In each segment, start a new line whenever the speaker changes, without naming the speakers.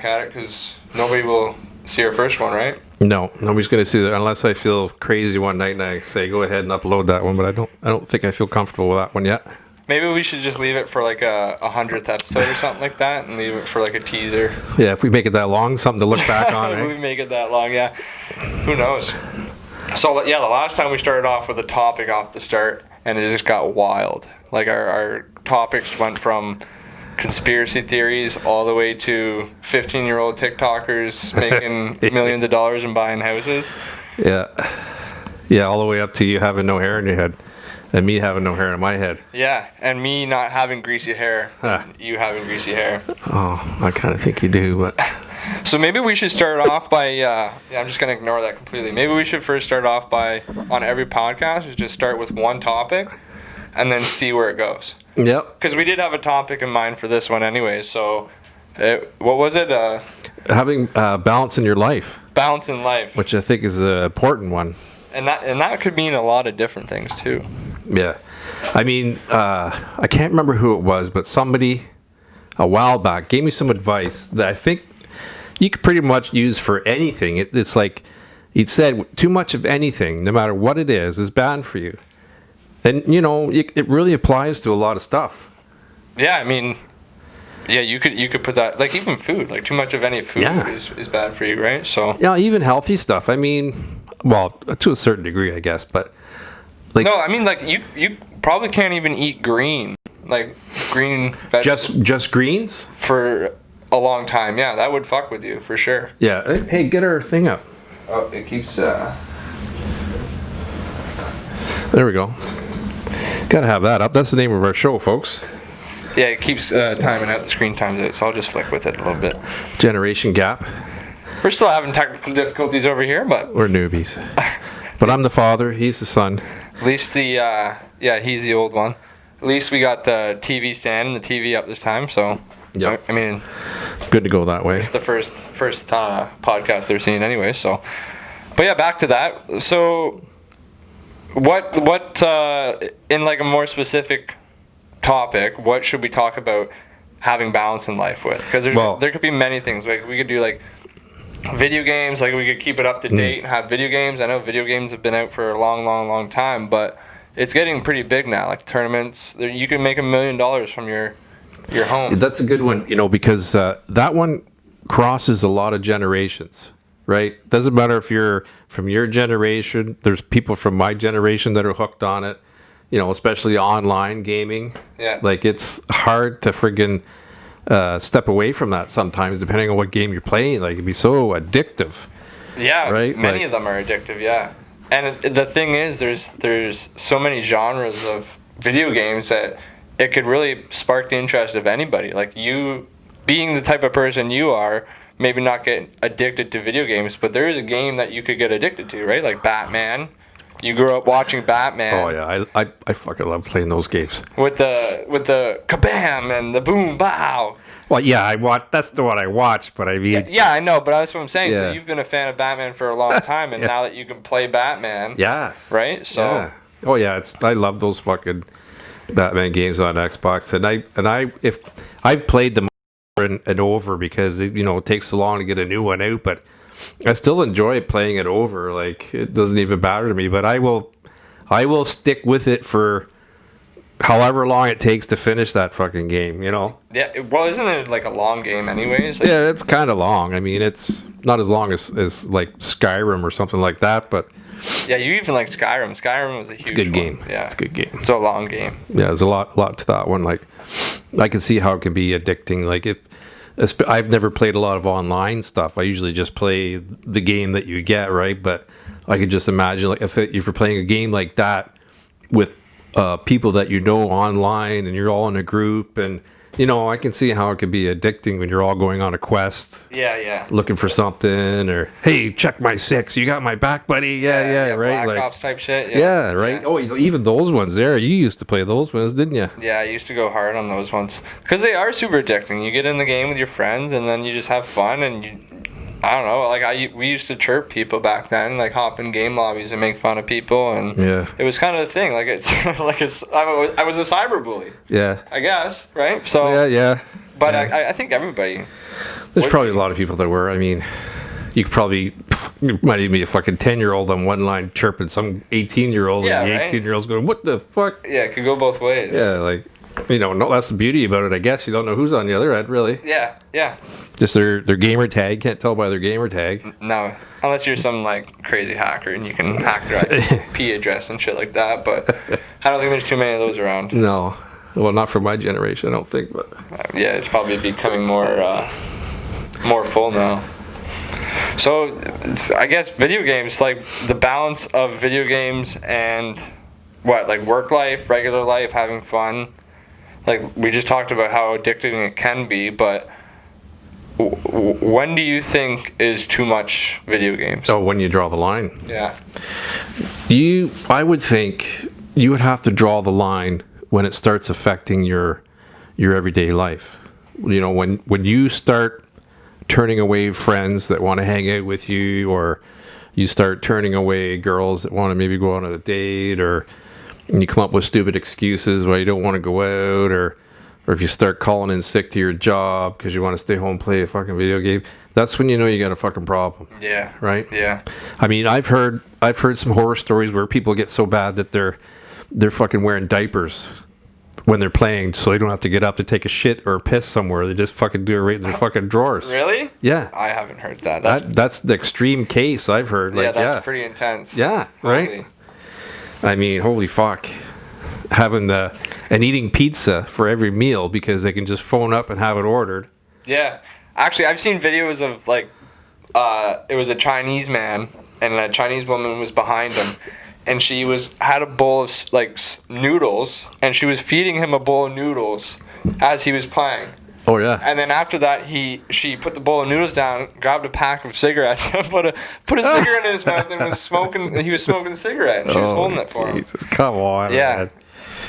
back at it because nobody will see our first one, right?
No, nobody's going to see that unless I feel crazy one night and I say, go ahead and upload that one. But I don't think I feel comfortable with that one yet.
Maybe we should just leave it for like a 100th episode or something like that, and leave it for like a teaser.
Yeah, if we make it that long, something to look back on,
If
right?
we make it that long, yeah. Who knows? So yeah, the last time we started off with a topic off the start, and it just got wild. Like our topics went from conspiracy theories all the way to 15-year-old TikTokers making millions of dollars and buying houses.
Yeah, all the way up to you having no hair in your head. And me having no hair in my head.
Yeah, and me not having greasy hair. You having greasy hair.
Oh, I kind of think you do, but...
So maybe we should start off by... I'm just going to ignore that completely. Maybe we should first start off by, on every podcast, just start with one topic and then see where it goes.
Yep.
Because we did have a topic in mind for this one anyway, so... what was it?
Having balance in your life.
Balance in life.
Which I think is an important one.
And that could mean a lot of different things, too.
Yeah. I mean, I can't remember who it was, but somebody a while back gave me some advice that I think you could pretty much use for anything. It's like he said, too much of anything, no matter what it is bad for you. And, you know, it really applies to a lot of stuff.
Yeah, I mean, yeah, you could put that, like even food, like too much of any food is bad for you, right? So
yeah, even healthy stuff. I mean, well, to a certain degree, I guess, but...
Like, no, I mean, like, you probably can't even eat green vegetables.
Just greens?
For a long time, yeah, that would fuck with you, for sure.
Yeah, hey, get our thing up.
Oh, it keeps,
There we go. Gotta have that up. That's the name of our show, folks.
Yeah, it keeps timing out, the screen times out, so I'll just flick with it a little bit.
Generation gap.
We're still having technical difficulties over here, but...
We're newbies. But I'm the father, he's the son.
At least he's the old one. At least we got the TV stand and the TV up this time, so
yeah.
I mean,
it's good to go that way.
It's the first podcast they're seeing anyway. So, but yeah, back to that. So, what in like a more specific topic, what should we talk about having balance in life with? Because there could be many things. Like we could do like video games, like we could keep it up to date and have video games. I know video games have been out for a long time, but it's getting pretty big now. Like tournaments, you can make $1 million from your home.
That's a good one, you know, because that one crosses a lot of generations, right? Doesn't matter if you're from your generation. There's people from my generation that are hooked on it, you know, especially online gaming.
Yeah.
Like it's hard to friggin' step away from that sometimes, depending on what game you're playing. Like it'd be so addictive.
Yeah,
right?
Many of them are addictive. Yeah, and the thing is, there's so many genres of video games that it could really spark the interest of anybody. Like you, being the type of person you are, maybe not get addicted to video games, but there is a game that you could get addicted to, right? Like Batman. You grew up watching Batman.
Oh yeah, I fucking love playing those games.
With the kabam and the boom bow.
Well, yeah, that's the one I watched, but I mean...
Yeah, I know, but that's what I'm saying.
Yeah.
So you've been a fan of Batman for a long time, and now that you can play Batman...
Yes.
Right? So...
Yeah. Oh, yeah, I love those fucking Batman games on Xbox, and if I've played them over and over because, you know, it takes so long to get a new one out, but I still enjoy playing it over. Like, it doesn't even matter to me, but I will stick with it for... however long it takes to finish that fucking game, you know?
Yeah, well, isn't it like a long game anyways? Like,
yeah, it's kind of long. I mean, it's not as long as like Skyrim or something like that, but...
Yeah, you even like Skyrim. Skyrim was a huge
good
one.
game.
Yeah.
It's a good game.
It's a long game.
Yeah, there's a lot to that one. Like, I can see how it can be addicting. Like, I've never played a lot of online stuff. I usually just play the game that you get, right? But I could just imagine, like, if you're playing a game like that with people that you know online and you're all in a group, and you know, I can see how it could be addicting when you're all going on a quest.
Yeah.
Looking for something, or hey, check my 6. You got my back, buddy? Yeah, right.
Black Ops type shit.
Yeah, right.
Yeah.
Oh, even those ones there. You used to play those ones, didn't you?
Yeah, I used to go hard on those ones because they are super addicting. You get in the game with your friends, and then you just have fun, and I don't know. Like we used to chirp people back then, like hop in game lobbies and make fun of people, and it was kind of the thing. Like I was a cyberbully.
Yeah.
I guess, right? So
yeah.
But I think everybody
There's probably a lot of people that were. I mean, you might even be a fucking 10-year-old on one line chirping some 18-year-old,
Yeah,
and the
right.
18-year-old's going, "What the fuck?"
Yeah, it could go both ways.
Yeah, like, no, that's the beauty about it. I guess you don't know who's on the other end, really.
Yeah, yeah.
Just their gamer tag. Can't tell by their gamer tag.
No, unless you're some like crazy hacker and you can hack their IP address and shit like that. But I don't think there's too many of those around.
No, well, not for my generation, I don't think. But
Yeah, it's probably becoming more full now. So I guess video games, like the balance of video games and like work life, regular life, having fun. Like we just talked about how addicting it can be, but when do you think is too much video games?
so when you draw the line,
Yeah.
I would think you would have to draw the line when it starts affecting your everyday life. When you start turning away friends that want to hang out with you, or you start turning away girls that want to maybe go on a date, and you come up with stupid excuses why you don't want to go out, or if you start calling in sick to your job because you want to stay home and play a fucking video game, that's when you know you got a fucking problem.
Yeah.
Right?
Yeah.
I mean, I've heard some horror stories where people get so bad that they're fucking wearing diapers when they're playing, so they don't have to get up to take a shit or piss somewhere. They just fucking do it right in their fucking drawers.
Really?
Yeah.
I haven't heard that.
That's the extreme case I've heard.
Yeah,
Like,
that's pretty intense.
Yeah, right?
Holy.
I mean, holy fuck. Having and eating pizza for every meal because they can just phone up and have it ordered.
Yeah. Actually, I've seen videos of like, it was a Chinese man and a Chinese woman was behind him, and she had a bowl of like noodles, and she was feeding him a bowl of noodles as he was playing.
Oh yeah.
And then after that, she put the bowl of noodles down, grabbed a pack of cigarettes, and put a cigarette in his mouth, and was smoking. He was smoking a cigarette, and she was holding it for him.
Jesus, come on.
Yeah.
Man.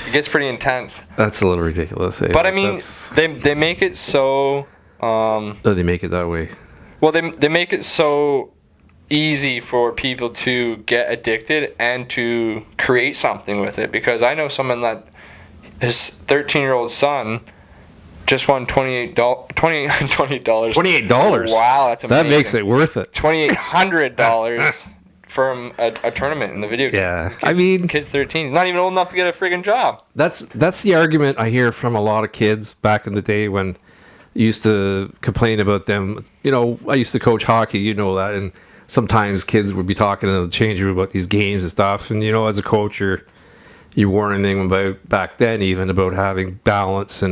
It gets pretty intense.
That's a little ridiculous.
But I mean, they make it so.
Oh, they make it that way.
Well, they make it so easy for people to get addicted and to create something with it, because I know someone that his 13-year-old son just won $28.
$28.
Wow, that's amazing.
That makes it worth it.
$2,800 from a tournament in the video game.
Yeah, I mean,
kid's 13. He's not even old enough to get a friggin' job.
That's the argument I hear from a lot of kids back in the day when you used to complain about them. I used to coach hockey, that, and sometimes kids would be talking in the change room about these games and stuff. And as a coach, you weren't anything about back then even about having balance,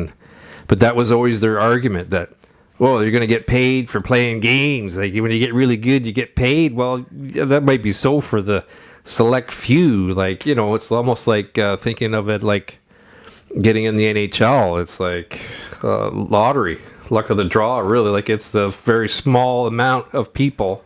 but that was always their argument that, well, you're going to get paid for playing games. Like when you get really good, you get paid. Well, yeah, that might be so for the select few. Like, it's almost like thinking of it like getting in the NHL. It's like lottery, luck of the draw, really. Like it's the very small amount of people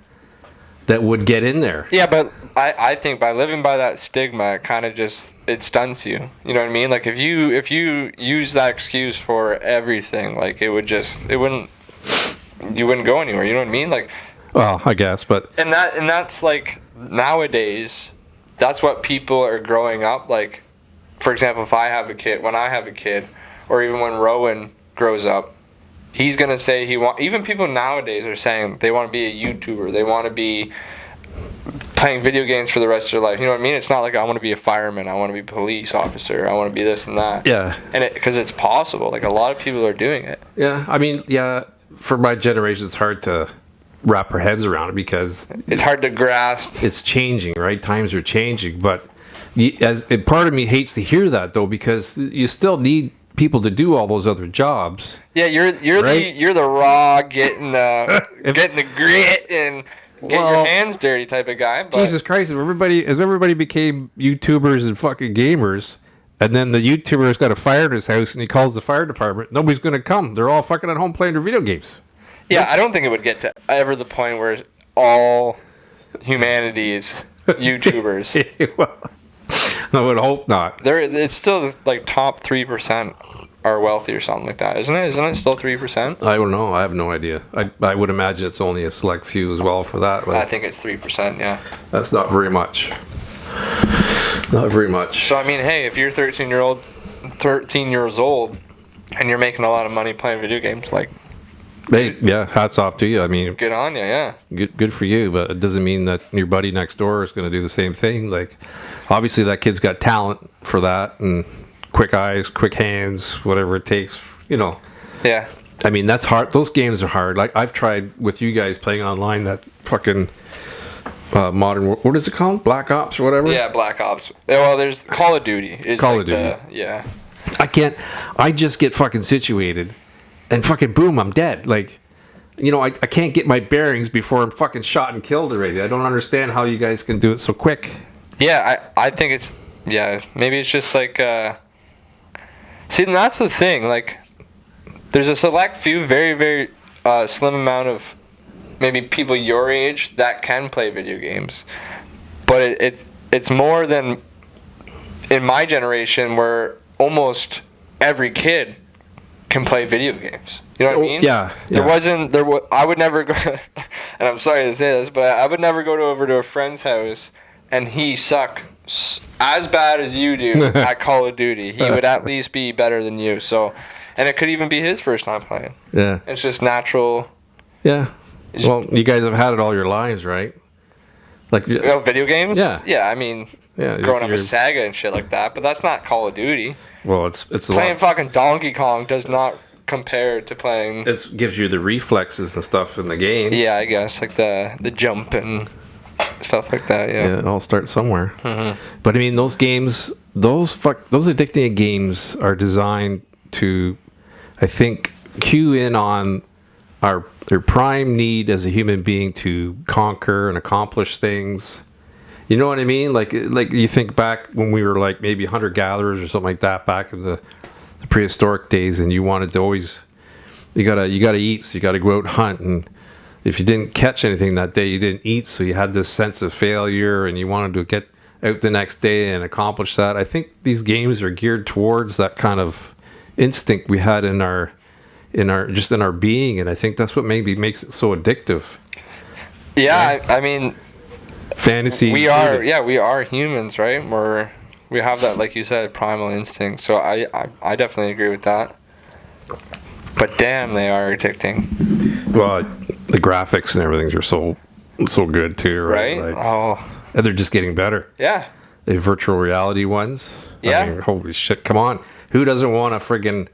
that would get in there.
Yeah, but I think by living by that stigma, it kind of it stunts you. You know what I mean? Like if you use that excuse for everything, like you wouldn't go anywhere. You know what I mean? Like,
well, I guess, but
and that's like nowadays, that's what people are growing up like. For example, when I have a kid, or even when Rowan grows up, he's gonna say even people nowadays are saying they want to be a YouTuber. They want to be playing video games for the rest of their life. You know what I mean? It's not like I want to be a fireman. I want to be a police officer. I want to be this and that.
yeah.
And because it's possible. Like a lot of people are doing it.
Yeah, I mean, yeah, for my generation, it's hard to wrap our heads around it because
It's hard to grasp.
it's changing, right? Times are changing, but part of me hates to hear that though, because you still need people to do all those other jobs.
Yeah, you're
Right?
the raw getting the grit and get your hands dirty type of guy. But
Jesus Christ! If everybody became YouTubers and fucking gamers, and then the YouTuber's got a fire in his house and he calls the fire department, nobody's gonna come. They're all fucking at home playing their video games.
yeah, I don't think it would get to ever the point where all humanity is YouTubers.
Well, I would hope not.
It's still like top 3% are wealthy or something like that, isn't it? Isn't it still 3%?
I don't know. I have no idea. I would imagine it's only a select few as well for that. But
I think it's 3%. Yeah.
that's not very much. Not very much.
So I mean, hey, if you're 13 years old, and you're making a lot of money playing video games, like
Hey, yeah, hats off to you. I mean,
Good on you, yeah.
good for you, but it doesn't mean that your buddy next door is going to do the same thing. Like, obviously, that kid's got talent for that, and quick eyes, quick hands, whatever it takes.
Yeah.
I mean, that's hard. Those games are hard. Like, I've tried with you guys playing online that fucking modern. What is it called? Black Ops or whatever.
Yeah, Black Ops. Well, there's Call of Duty.
Call of Duty.
Yeah.
I can't. I just get fucking situated, and fucking boom, I'm dead. Like, I can't get my bearings before I'm fucking shot and killed already. I don't understand how you guys can do it so quick.
Yeah, I think it's, maybe it's just like, see, and that's the thing, like, there's a select few, very, very slim amount of maybe people your age that can play video games. But it's more than in my generation where almost every kid can play video games. You know what I mean?
Yeah.
I would never go, and I'm sorry to say this, but I would never go over to a friend's house and he suck as bad as you do at Call of Duty. He would at least be better than you. So, and it could even be his first time playing.
Yeah.
It's just natural.
Yeah. Well, you guys have had it all your lives, right? Like,
Video games?
Yeah.
Yeah, I mean, growing up with Sega and shit like that, but that's not Call of Duty.
Well, it's
playing fucking Donkey Kong does not compare to playing.
It gives you the reflexes and stuff in the game.
Yeah, I guess like the jump and stuff like that. Yeah,
it all starts somewhere.
Mm-hmm.
But I mean, those games, those addicting games are designed to, I think, cue in on their prime need as a human being to conquer and accomplish things. You know what I mean? Like you think back when we were like maybe hunter-gatherers or something like that back in the prehistoric days, and you wanted to always, you gotta eat, so you gotta go out and hunt, and if you didn't catch anything that day, you didn't eat, so you had this sense of failure, and you wanted to get out the next day and accomplish that. I think these games are geared towards that kind of instinct we had in our being, and I think that's what maybe makes it so addictive.
Yeah, I mean,
fantasy.
We are humans, right? We have that, like you said, primal instinct. So I definitely agree with that. But damn, they are addicting.
Well, the graphics and everything are so good too, right?
Like,
and they're just getting better.
Yeah.
The virtual reality ones.
Yeah.
I mean, holy shit! Come on, who doesn't want to friggin'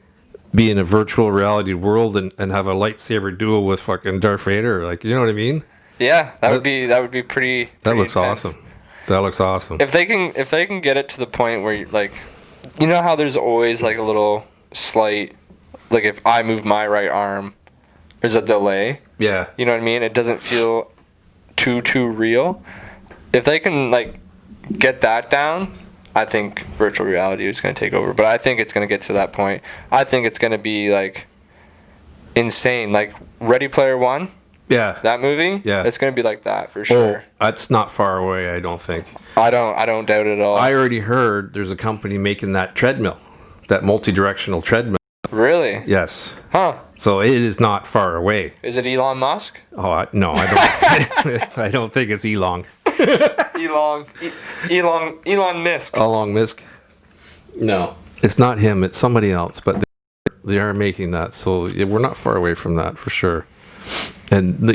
be in a virtual reality world and have a lightsaber duel with fucking Darth Vader? Like, you know what I mean?
Yeah, that would be pretty.
That looks
intense.
awesome. That looks awesome.
If they can get it to the point where you know how there's always like a little slight, like if I move my right arm, there's a delay.
Yeah.
You know what I mean? It doesn't feel too real. If they can like get that down, I think virtual reality is going to take over. But I think it's going to get to that point. I think it's going to be like insane. Like Ready Player One.
Yeah.
That movie?
Yeah.
It's going to be like that for sure.
Oh, that's not far away, I don't think.
I don't doubt it at all.
I already heard there's a company making that treadmill, that multi-directional treadmill.
Really?
Yes.
Huh.
So it is not far away.
Is it Elon Musk?
Oh, no, I don't. I don't think it's Elon.
Elon Musk.
Elon Musk. No. It's not him, it's somebody else, but they are making that. So we're not far away from that for sure. And,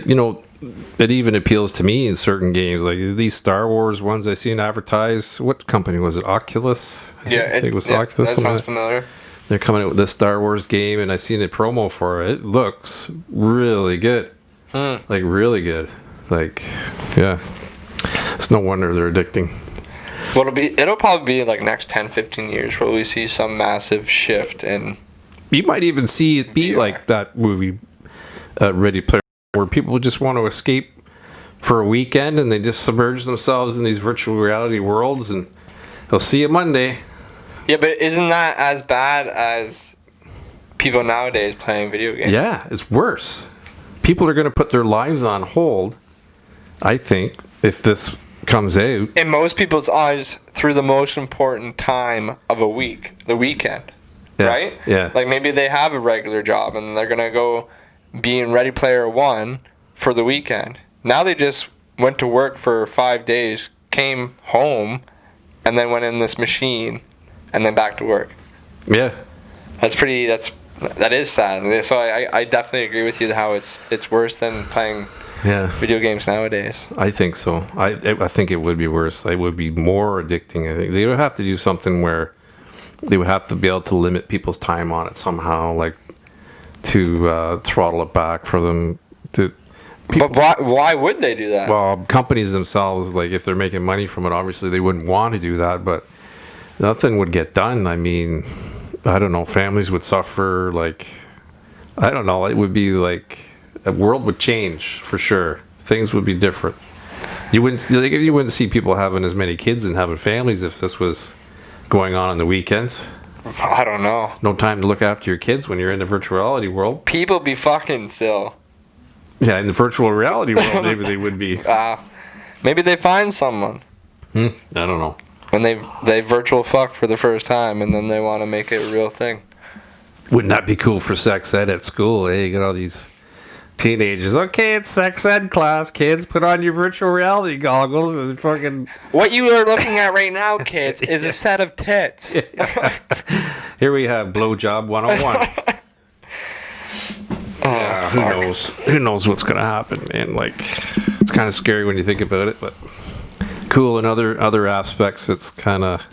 it even appeals to me in certain games. Like these Star Wars ones I seen advertised. What company was it? Oculus? I think it was Oculus.
That sounds familiar.
They're coming out with this Star Wars game, and I seen a promo for it. It looks really good. Like, really good. Like, yeah. It's no wonder they're addicting.
Well, it'll probably be like next 10, 15 years where we see some massive shift in...
You might even see it be
VR.
like that movie, Ready Player, where people just want to escape for a weekend, and they just submerge themselves in these virtual reality worlds, and they'll see you Monday.
Yeah, but isn't that as bad as people nowadays playing video games?
Yeah, it's worse. People are going to put their lives on hold, I think, if this comes out.
In most people's eyes, through the most important time of a week, the weekend.
Yeah,
right?
yeah.
Like maybe they have a regular job and they're going to go be in Ready Player One for the weekend. Now they just went to work for 5 days, came home, and then went in this machine and then back to work.
Yeah.
That's That is sad. So I definitely agree with you how it's worse than playing
Yeah,
video games nowadays.
I think so. I think it would be worse. It would be more addicting. I think they would have to do something where they would have to be able to limit people's time on it somehow, like to throttle it back for them.
But why would they do that?
Well, companies themselves, like if they're making money from it, obviously they wouldn't want to do that, but nothing would get done. I mean, I don't know, families would suffer, like, I don't know, it would be like, the world would change for sure. Things would be different. You wouldn't see people having as many kids and having families if this was going on the weekends.
I don't know.
No time to look after your kids when you're in the virtual reality world.
People be fucking still.
Yeah, in the virtual reality world, maybe they would be.
Maybe they find someone.
I don't know.
And they virtual fuck for the first time, and then they want to make it a real thing.
Wouldn't that be cool for sex ed at school? Hey, you got all these teenagers. Okay, it's sex ed class, kids. Put on your virtual reality goggles and fucking.
What you are looking at right now, kids, is a set of tits.
Here we have blowjob 101. Yeah, who knows? Who knows what's gonna happen, man? Like, it's kind of scary when you think about it, but cool in other aspects. It's kind of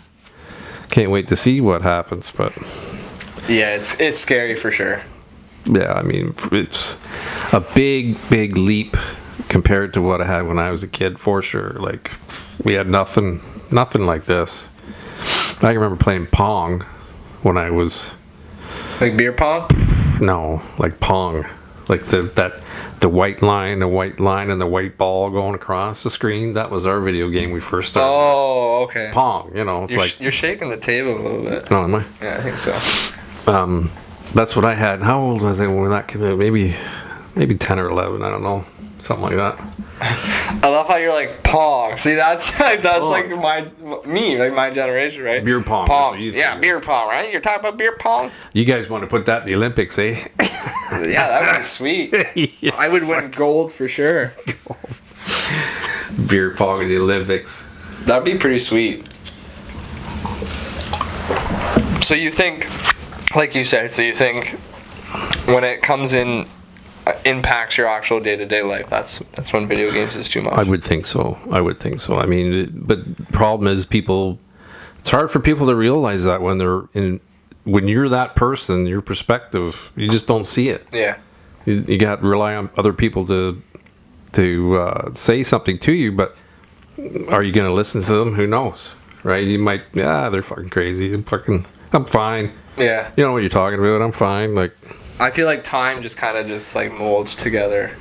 can't wait to see what happens, but
Yeah, it's scary for sure.
yeah, I mean, it's a big leap compared to what I had when I was a kid, for sure. Like, we had nothing like this. I can remember playing Pong when I was
Like beer pong?
no, like Pong, like the white line, and the white ball going across the screen. That was our video game we first started.
Oh, okay.
Pong, you know, it's like
You're shaking the table a little bit.
no, am I?
Yeah, I think so.
That's what I had. How old was I when that came out? Maybe 10 or 11. I don't know, something like that.
I love how you're like Pong. See, that's like my generation, right?
Beer pong. That's
Pong.
what you
Yeah,
think.
beer pong, right? You're talking about beer pong?
You guys want to put that in the Olympics, eh?
Yeah, that would be sweet.
Yeah.
I would win gold for sure.
Beer pong in the Olympics.
That'd be pretty sweet. So you think, like you said, when it comes in, impacts your actual day-to-day life, that's when video games is too much.
I would think so. I mean, but the problem is it's hard for people to realize that when you're that person, your perspective, you just don't see it.
Yeah.
You got to rely on other people to say something to you, but are you going to listen to them? Who knows, right? You might, they're fucking crazy. I'm fine.
Yeah.
You know what you're talking about. I'm fine. Like,
I feel like time just kind of like molds together.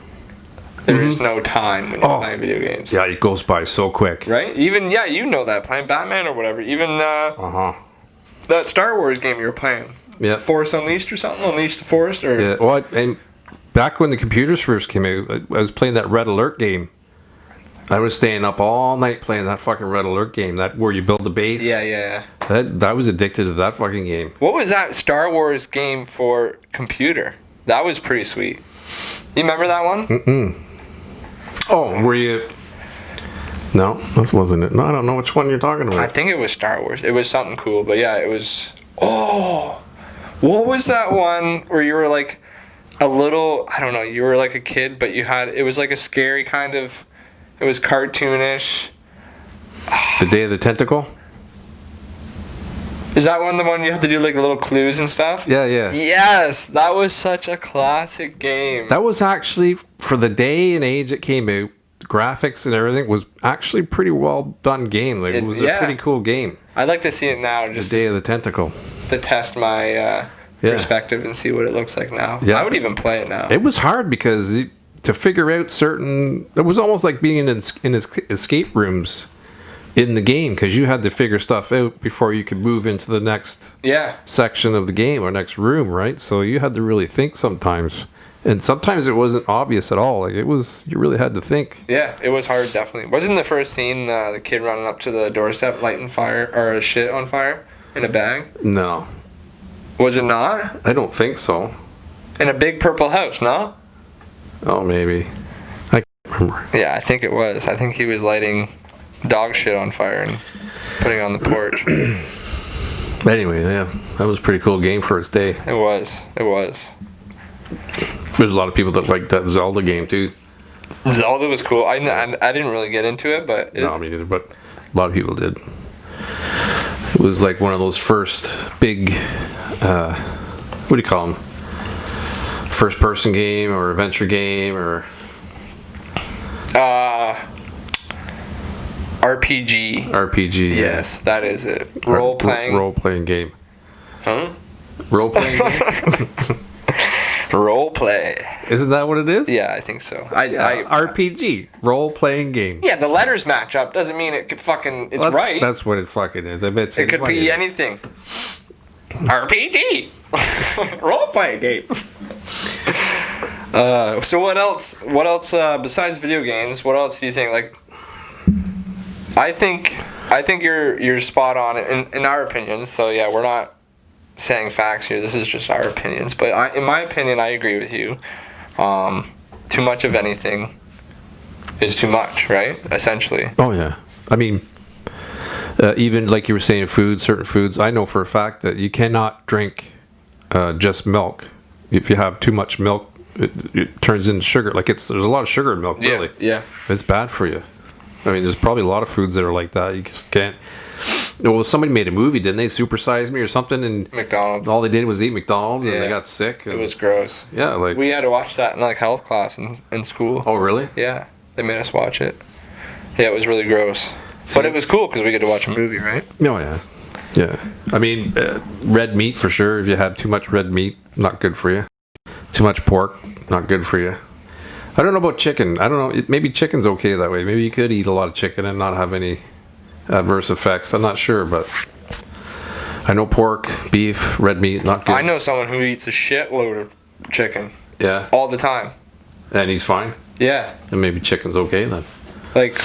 There is no time when you're playing video games.
yeah, it goes by so quick.
Right? Even, you know that, playing Batman or whatever. Even that Star Wars game you were playing.
Yeah.
Force Unleashed or something? Unleashed the Force? Or...
Yeah. Well, and back when the computers first came out, I was playing that Red Alert game. I was staying up all night playing that fucking Red Alert game. That where you build the base.
Yeah.
I was addicted to that fucking game.
What was that Star Wars game for computer? That was pretty sweet. You remember that one?
Oh, were you? No, that wasn't it. No, I don't know which one you're talking about.
I think it was Star Wars. It was something cool, but yeah, it was... Oh! What was that one where you were like a little... I don't know, you were like a kid, but you had... It was like a scary kind of... It was cartoonish.
The Day of the Tentacle?
Is that the one you have to do like little clues and stuff?
Yeah.
Yes! That was such a classic game.
That was actually, for the day and age it came out, the graphics and everything was actually pretty well done game. Like, it was a pretty cool game.
I'd like to see it now
The
just
Day of the Tentacle.
to test my perspective and see what it looks like now.
Yeah.
I would even play it now.
It was hard because to figure out it was almost like being in escape rooms in the game, because you had to figure stuff out before you could move into the next section of the game or next room, right? So you had to really think sometimes, and sometimes it wasn't obvious at all. Like, you really had to think.
Yeah, it was hard, definitely. Wasn't the first scene the kid running up to the doorstep lighting fire or shit on fire in a bag?
No,
Was it not?
I don't think so.
In a big purple house, no?
Oh, maybe. I can't remember.
Yeah, I think it was. I think he was lighting dog shit on fire and putting it on the porch.
But anyway, yeah, that was a pretty cool game for its day.
It was. It was.
There's a lot of people that like that Zelda game too.
Zelda was cool. I didn't really get into it, but
No, me neither, but a lot of people did. It was like one of those first big, what do you call them? First person game or adventure game or...
RPG.
RPG.
Yes, that is it. Role playing.
Role playing game.
Huh?
Role playing game?
Role play.
Isn't that what it is?
Yeah, I think so.
RPG. Role playing game.
Yeah, the letters match up doesn't mean it could fucking. It's
Well,
right.
That's what it fucking is. I bet
It could be anything. RPG. Role playing game. So what else? What else besides video games? What else do you think? Like, I think you're spot on in our opinions. So yeah, we're not saying facts here. This is just our opinions. But in my opinion, I agree with you. Too much of anything is too much, right? Essentially.
Oh yeah. I mean, even like you were saying, certain foods. I know for a fact that you cannot drink just milk. If you have too much milk, it turns into sugar. Like there's a lot of sugar in milk. Really.
Yeah.
It's bad for you. I mean, there's probably a lot of foods that are like that. You just can't. Well, somebody made a movie, didn't they? Super Size Me or something, and
McDonald's.
all they did was eat McDonald's, and
Yeah.
they got sick. And,
It was gross.
yeah, like.
We had to watch that in like health class in school.
Oh, really?
Yeah, they made us watch it. Yeah, it was really gross. But it was cool because we get to watch a movie, right?
Oh yeah, yeah. I mean, red meat for sure. If you have too much red meat, not good for you. Too much pork, not good for you. I don't know about chicken. I don't know. Maybe chicken's okay that way. Maybe you could eat a lot of chicken and not have any adverse effects. I'm not sure, but I know pork, beef, red meat, not good.
I know someone who eats a shitload of chicken
Yeah,
all the time.
and he's fine.
Yeah,
And maybe chicken's okay then.
like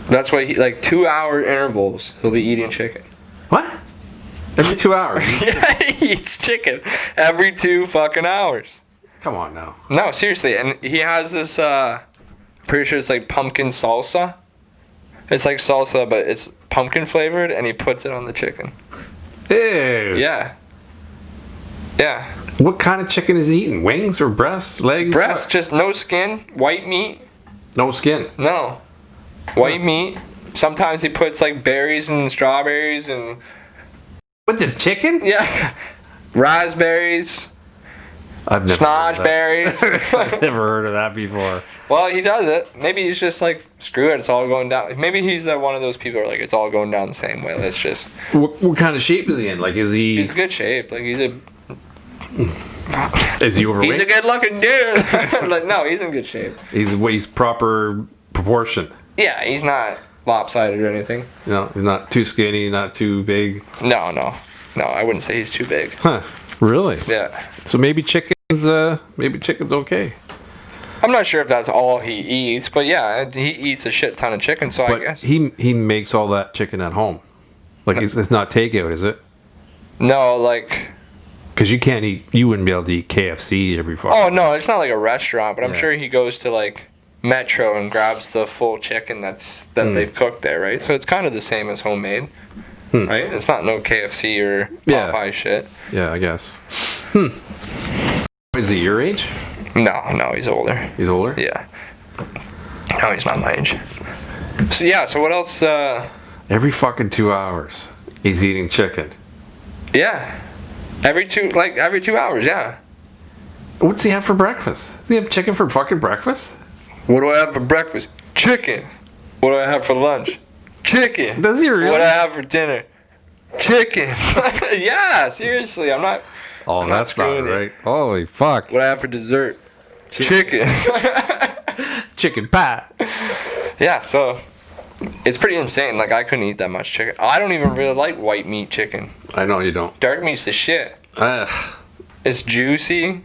that's why like 2-hour intervals he'll be eating chicken.
What? Every 2 hours?
Yeah, he eats chicken every 2 fucking hours.
Come on now.
No, seriously, and he has this. Pretty sure it's like pumpkin salsa. It's like salsa, but it's pumpkin flavored, and he puts it on the chicken.
Ew.
Yeah. Yeah.
What kind of chicken is he eating? Wings or breasts, legs?
Breast, just no skin, white meat.
No skin.
No. White meat. Sometimes he puts like berries and strawberries and
What, this chicken?
yeah, raspberries,
I've never heard of that.
snodgeberries.
I've never heard of that before.
Well, he does it. Maybe he's just like, screw it, it's all going down. Maybe he's one of those people who are like, it's all going down the same way. Let's just.
What kind of shape is he in? Like, is he
He's good shape. Like he's
overweight?
He's a good looking dude. Like, no, he's in good shape.
He's proper proportion.
Yeah, he's not lopsided or anything.
No, he's not too skinny, not too big.
No, I wouldn't say he's too big.
Huh? Really?
Yeah.
So maybe chicken's okay.
I'm not sure if that's all he eats, but yeah, he eats a shit ton of chicken, so I
But
guess.
he makes all that chicken at home. Like it's not takeout, is it?
No, like.
Because you wouldn't be able to eat KFC every fucking.
Oh, no, it's not like a restaurant, but I'm
Yeah.
sure he goes to like Metro and grabs the full chicken that they've cooked there, right? So it's kind of the same as homemade, right? It's not no KFC or
Yeah.
Popeye shit.
Yeah, I guess. Is he your age?
No, he's older.
He's older.
Yeah. No, he's not my age. So yeah, so what else?
Every fucking 2 hours, he's eating chicken.
Yeah, every 2 hours. Yeah.
What's he have for breakfast? Does he have chicken for fucking breakfast?
What do I have for breakfast? Chicken. What do I have for lunch? Chicken.
Does he really?
What do I have for dinner? Chicken. Yeah, seriously, I'm not.
Oh,
I'm not
that's not
screwing you.
right. Holy fuck.
What do I have for dessert? Chicken.
Chicken pie.
Yeah, so it's pretty insane. Like I couldn't eat that much chicken. I don't even really like white meat chicken.
I know you don't.
Dark meat's the shit. It's juicy.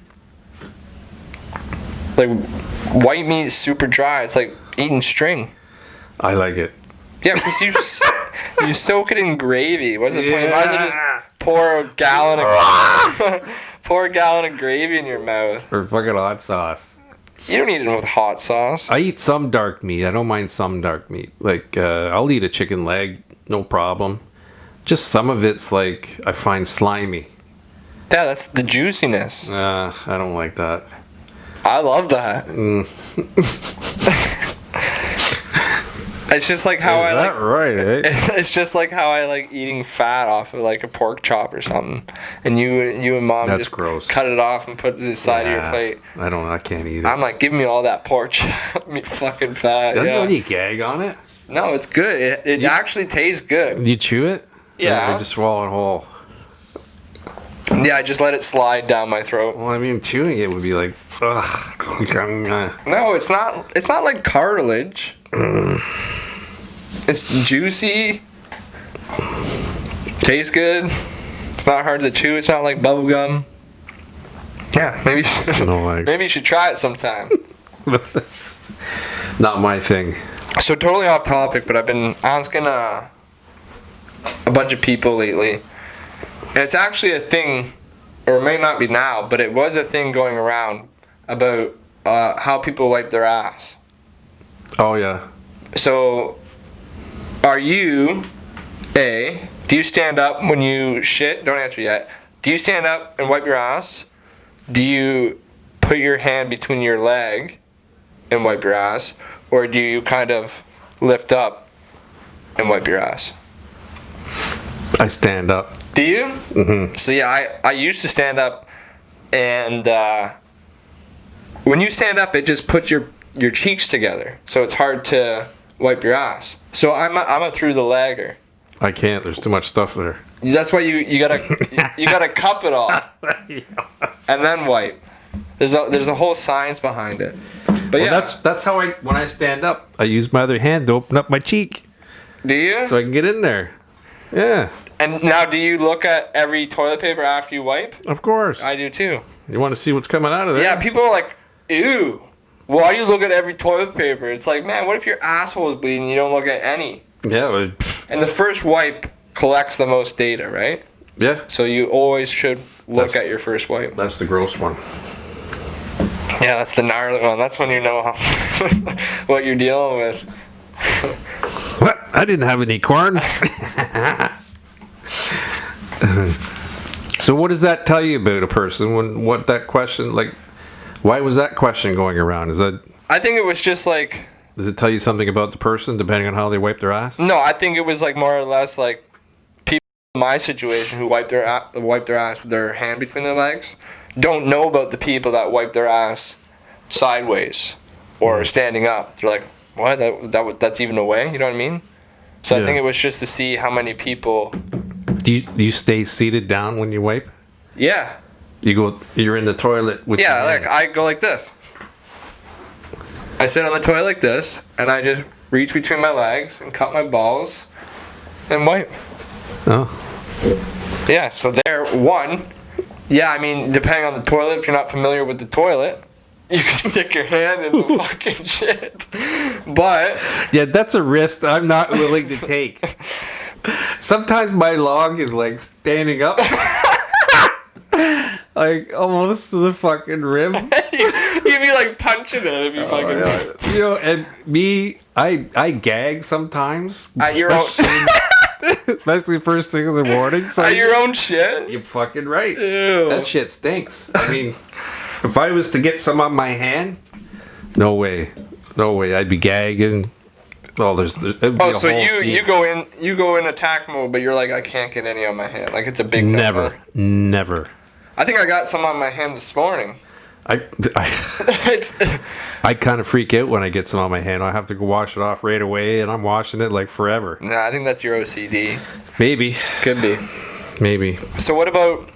Like white meat is super dry. It's like eating string.
I like it.
Yeah, because you soak it in gravy. What's the point? Might as well just pour a gallon of gravy in your mouth.
Or fucking hot sauce.
You don't eat it with hot sauce.
I eat some dark meat. I don't mind some dark meat. Like, I'll eat a chicken leg, no problem. Just some of it's like I find slimy.
Yeah, that's the juiciness.
I don't like that.
I love that. It's just like how I like.
Right? Eh?
It's just like how I like eating fat off of like a pork chop or something, and you and mom
That's
just
gross.
cut it off and put it to the side of your plate.
I can't eat it.
I'm like, give me all that pork chop, me fucking fat.
Doesn't you gag on it?
No, it's good. It actually tastes good.
You chew it?
Yeah.
Or just swallow it whole?
Yeah, I just let it slide down my throat.
Well, I mean, chewing it would be like, ugh.
No, it's not. It's not like cartilage. It's juicy. Tastes good. It's not hard to chew. It's not like bubble gum. Yeah, maybe.
No legs.
Maybe you should try it sometime.
Not my thing.
So totally off topic, but I've been asking a bunch of people lately, and it's actually a thing, or it may not be now, but it was a thing going around about how people wipe their ass.
Oh, yeah.
So, do you stand up when you shit? Don't answer yet. Do you stand up and wipe your ass? Do you put your hand between your leg and wipe your ass? Or do you kind of lift up and wipe your ass?
I stand up.
Do you?
Mm-hmm.
So yeah, I used to stand up, and when you stand up, it just puts your cheeks together, so it's hard to wipe your ass. So I'm a through the legger.
I can't. There's too much stuff there.
That's why you gotta cup it all and then wipe. There's a whole science behind it. But
Well,
yeah,
that's how when I stand up, I use my other hand to open up my cheek
do you?
so I can get in there. Yeah,
And now, do you look at every toilet paper after you wipe?
of course.
I do too.
You want to see what's coming out of there?
Yeah, people are like, ew. Why do you look at every toilet paper? It's like, man, what if your asshole is bleeding and you don't look at any?
Yeah. Well,
And the first wipe collects the most data, right?
yeah.
So you always should look
That's-
at your first wipe.
That's the gross one.
Yeah, that's the gnarly one. That's when you know what you're dealing with.
What? I didn't have any corn. So what does that tell you about a person? What that question, like, why was that question going around?
I think it was just like,
Does it tell you something about the person depending on how they wipe their ass?
no, I think it was like more or less like people in my situation who wipe their ass with their hand between their legs don't know about the people that wipe their ass sideways or standing up. They're like, what? That's even a way? You know what I mean? So I
Yeah.
think it was just to see how many people.
Do you stay seated down when you wipe?
Yeah.
You're in the toilet with
Yeah,
your
like
hand.
I go like this. I sit on the toilet like this, and I just reach between my legs and cut my balls and wipe.
Oh.
Yeah, so there, one. Yeah, I mean, depending on the toilet, if you're not familiar with the toilet, you can stick your hand in the fucking shit. But,
Yeah, that's a risk I'm not willing to take. Sometimes my log is like standing up. Like almost to the fucking rim.
you'd be like punching it if you fucking.
You know, and me, I gag sometimes.
At your own,
Especially first thing in the morning. So
at your own shit?
you're fucking right.
Ew.
That shit stinks. I mean, if I was to get some on my hand, no way. I'd be gagging. Oh, it'd be
Oh,
a
so
whole
you
scene.
go in attack mode, but you're like, I can't get any on my hand. Like, it's a big
Never.
no-no. I think I got some on my hand this morning.
I
It's
kind of freak out when I get some on my hand. I have to go wash it off right away, and I'm washing it like forever.
Nah, I think that's your OCD.
Maybe.
Could be.
Maybe.
So what about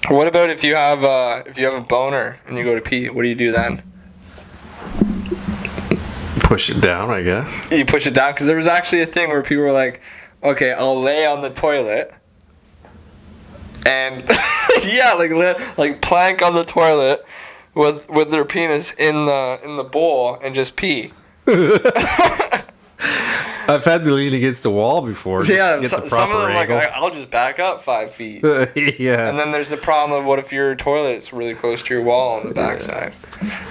if you have a boner and you go to pee? What do you do then?
Push it down, I guess.
You push it down, because there was actually a thing where people were like, okay, I'll lay on the toilet and yeah, like plank on the toilet with their penis in the bowl and just pee.
I've had to lean against the wall before.
Yeah,
Get the
some of them
proper
like, I'll just back up 5 feet.
yeah.
And then there's the problem of what if your toilet's really close to your wall on the backside.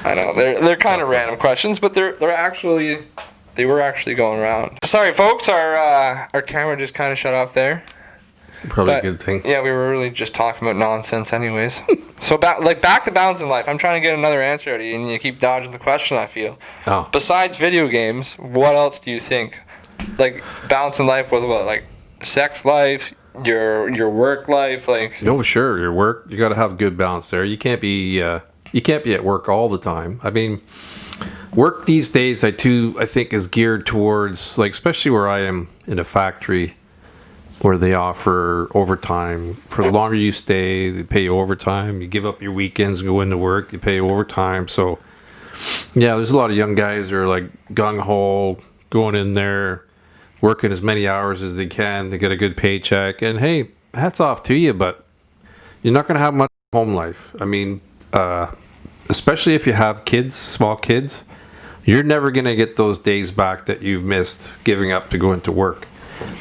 I know they're kind of random questions, but they were actually going around. Sorry, folks, our camera just kind of shut off there.
Probably
But,
a good thing.
Yeah, we were really just talking about nonsense, anyways. So back to balancing life. I'm trying to get another answer out of you, and you keep dodging the question. I feel.
Oh.
Besides video games, what else do you think? Like balancing life with what? Like sex life, your work life, like.
No, sure. Your work, you got to have good balance there. You can't be at work all the time. I mean, work these days, I think is geared towards, like, especially where I am in a factory, where they offer overtime. For the longer you stay, they pay you overtime. You give up your weekends and go into work, they pay you overtime. So, yeah, there's a lot of young guys who are like gung-ho, going in there, working as many hours as they can to get a good paycheck. And hey, hats off to you, but you're not going to have much home life. I mean, especially if you have kids, small kids, you're never going to get those days back that you've missed giving up to go into work.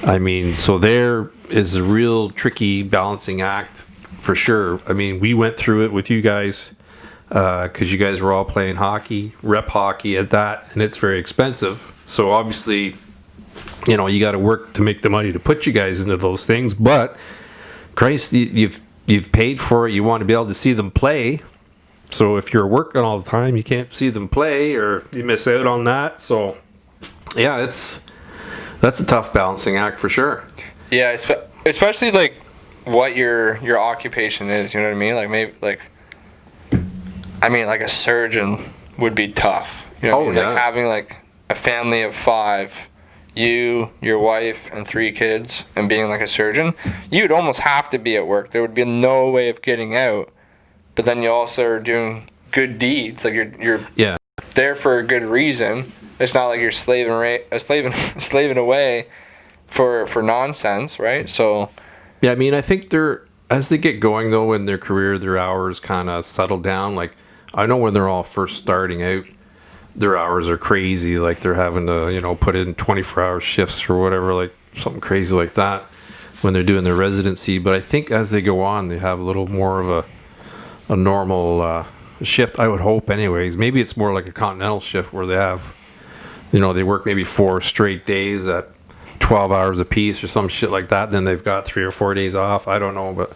I mean, so there is a real tricky balancing act for sure. I mean, we went through it with you guys because you guys were all playing hockey, rep hockey at that, and it's very expensive. So obviously, you know, you got to work to make the money to put you guys into those things. But Christ, you've paid for it. You want to be able to see them play. So if you're working all the time, you can't see them play, or you miss out on that. So yeah, that's a tough balancing act for sure.
Yeah, especially like what your occupation is. You know what I mean? Like maybe like a surgeon would be tough. You know what I mean?
Yeah.
Like having like a family of 5, you, your wife, and 3 kids, and being like a surgeon, you'd almost have to be at work. There would be no way of getting out. But then you also are doing good deeds. Like you're there for a good reason. It's not like you're slaving away for nonsense, right? So,
yeah, I mean, I think as they get going though in their career, their hours kind of settle down. Like I know when they're all first starting out, their hours are crazy. Like they're having to, put in 24-hour shifts or whatever, like something crazy like that when they're doing their residency. But I think as they go on, they have a little more of a normal shift, I would hope anyways. Maybe it's more like a continental shift where they have, they work maybe 4 straight days at 12 hours a piece or some shit like that. Then they've got 3 or 4 days off. I don't know, but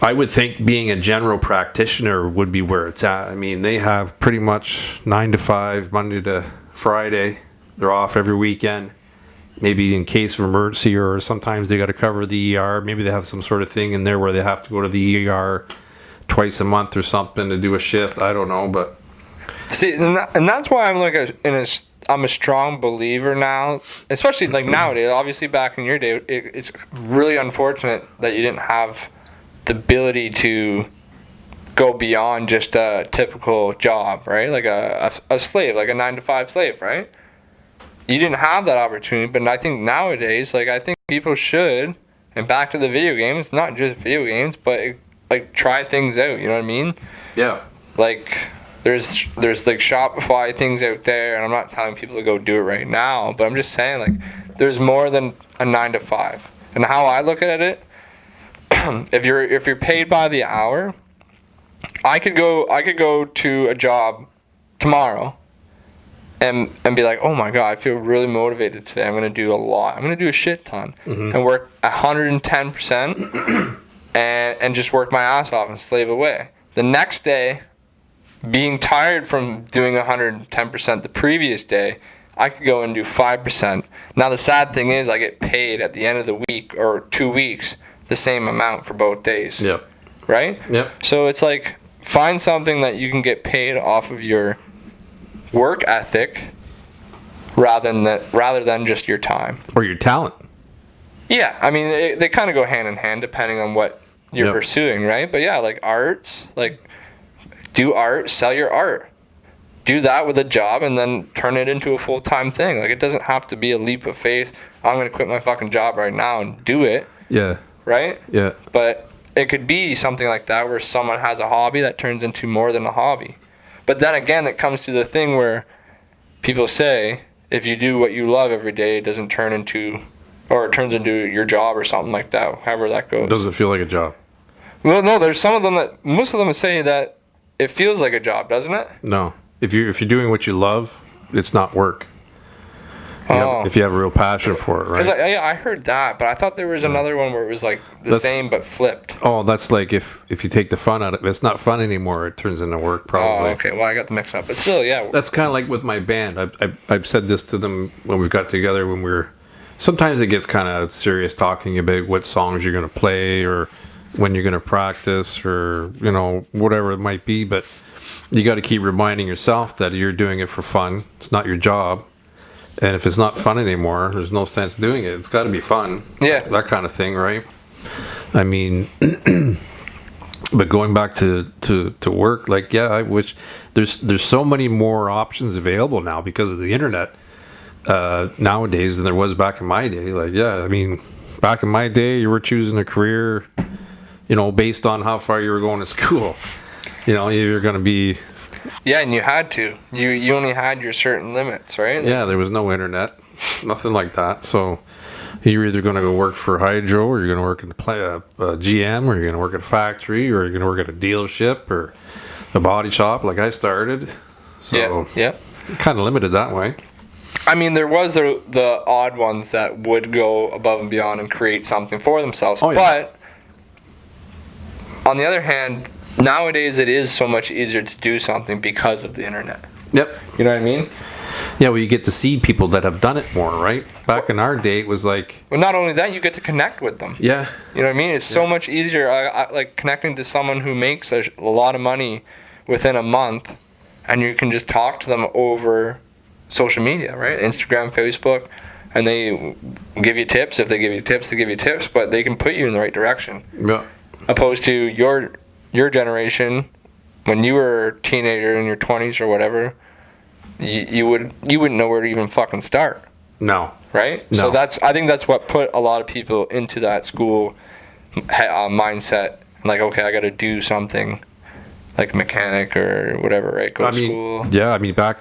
I would think being a general practitioner would be where it's at. I mean, they have pretty much 9 to 5, Monday to Friday. They're off every weekend. Maybe in case of emergency, or sometimes they got to cover the ER. Maybe they have some sort of thing in there where they have to go to the ER twice a month or something to do a shift. I don't know, but
see, and that's why I'm I'm a strong believer now, especially like nowadays. Obviously, back in your day, it's really unfortunate that you didn't have the ability to go beyond just a typical job, right? Like a slave, like a 9 to 5 slave, right? You didn't have that opportunity, but I think nowadays, like I think people should, and back to the video games, not just video games, but like try things out. You know what I mean?
yeah.
Like there's like Shopify things out there, and I'm not telling people to go do it right now, but I'm just saying like there's more than a 9 to 5. And how I look at it, if you're paid by the hour, I could go to a job tomorrow and be like, oh my god, I feel really motivated today. I'm gonna do a lot. I'm gonna do a shit ton and work 110% and just work my ass off and slave away. The next day, being tired from doing 110% the previous day, I could go and do 5%. Now the sad thing is I get paid at the end of the week or 2 weeks the same amount for both days.
Yep.
Right?
Yep.
So it's like find something that you can get paid off of your work ethic rather than just your time.
Or your talent.
Yeah, I mean they kind of go hand in hand depending on what you're pursuing, right? But yeah, like arts, like do art, sell your art. Do that with a job and then turn it into a full-time thing. Like it doesn't have to be a leap of faith. I'm going to quit my fucking job right now and do it.
Yeah.
Right?
Yeah.
But it could be something like that where someone has a hobby that turns into more than a hobby. But then again, it comes to the thing where people say, if you do what you love every day, it turns into your job or something like that, however that goes.
It doesn't feel like a job.
Well, no, there's most of them say that it feels like a job, doesn't it?
No. If you're doing what you love, it's not work.
Oh.
If you have a real passion for it, right?
Because I heard that, but I thought there was another one where it was like the same but flipped.
Oh, that's like if you take the fun out of it, it's not fun anymore. It turns into work, probably.
Oh, okay. Well, I got the mix up, but still, yeah.
That's kind of like with my band. I've said this to them when we got together. When we're sometimes it gets kind of serious talking about what songs you're going to play or when you're going to practice or whatever it might be. But you got to keep reminding yourself that you're doing it for fun. It's not your job. And if it's not fun anymore, there's no sense doing it. It's got to be fun.
Yeah.
That kind of thing, right? I mean, but going back to work, like, yeah, I wish there's so many more options available now because of the internet nowadays than there was back in my day. Like, yeah, I mean, back in my day, you were choosing a career, based on how far you were going to school. You're going to be...
Yeah, and you had to. You only had your certain limits, right?
Yeah, there was no internet, nothing like that. So you're either going to go work for Hydro, or you're going to work in a GM, or you're going to work at a factory, or you're going to work at a dealership or a body shop, like I started. So
yeah,
kind of limited that way.
I mean, there was the odd ones that would go above and beyond and create something for themselves.
Oh, yeah.
But on the other hand, nowadays it is so much easier to do something because of the internet.
Yep.
You know what I mean?
Yeah, well, you get to see people that have done it more, right? Back in our day, it was like...
Well, not only that, you get to connect with them.
Yeah.
You know what I mean? It's so much easier, like connecting to someone who makes a lot of money within a month, and you can just talk to them over social media, right? Instagram, Facebook, and they give you tips. If they give you tips, they give you tips, but they can put you in the right direction.
Yeah.
Opposed to your generation, when you were a teenager in your 20s or whatever, you wouldn't know where to even fucking start.
No.
Right?
No.
So I think that's what put a lot of people into that school mindset. Like, okay, I got to do something like mechanic or whatever, right? Go to school.
Yeah, I mean, back...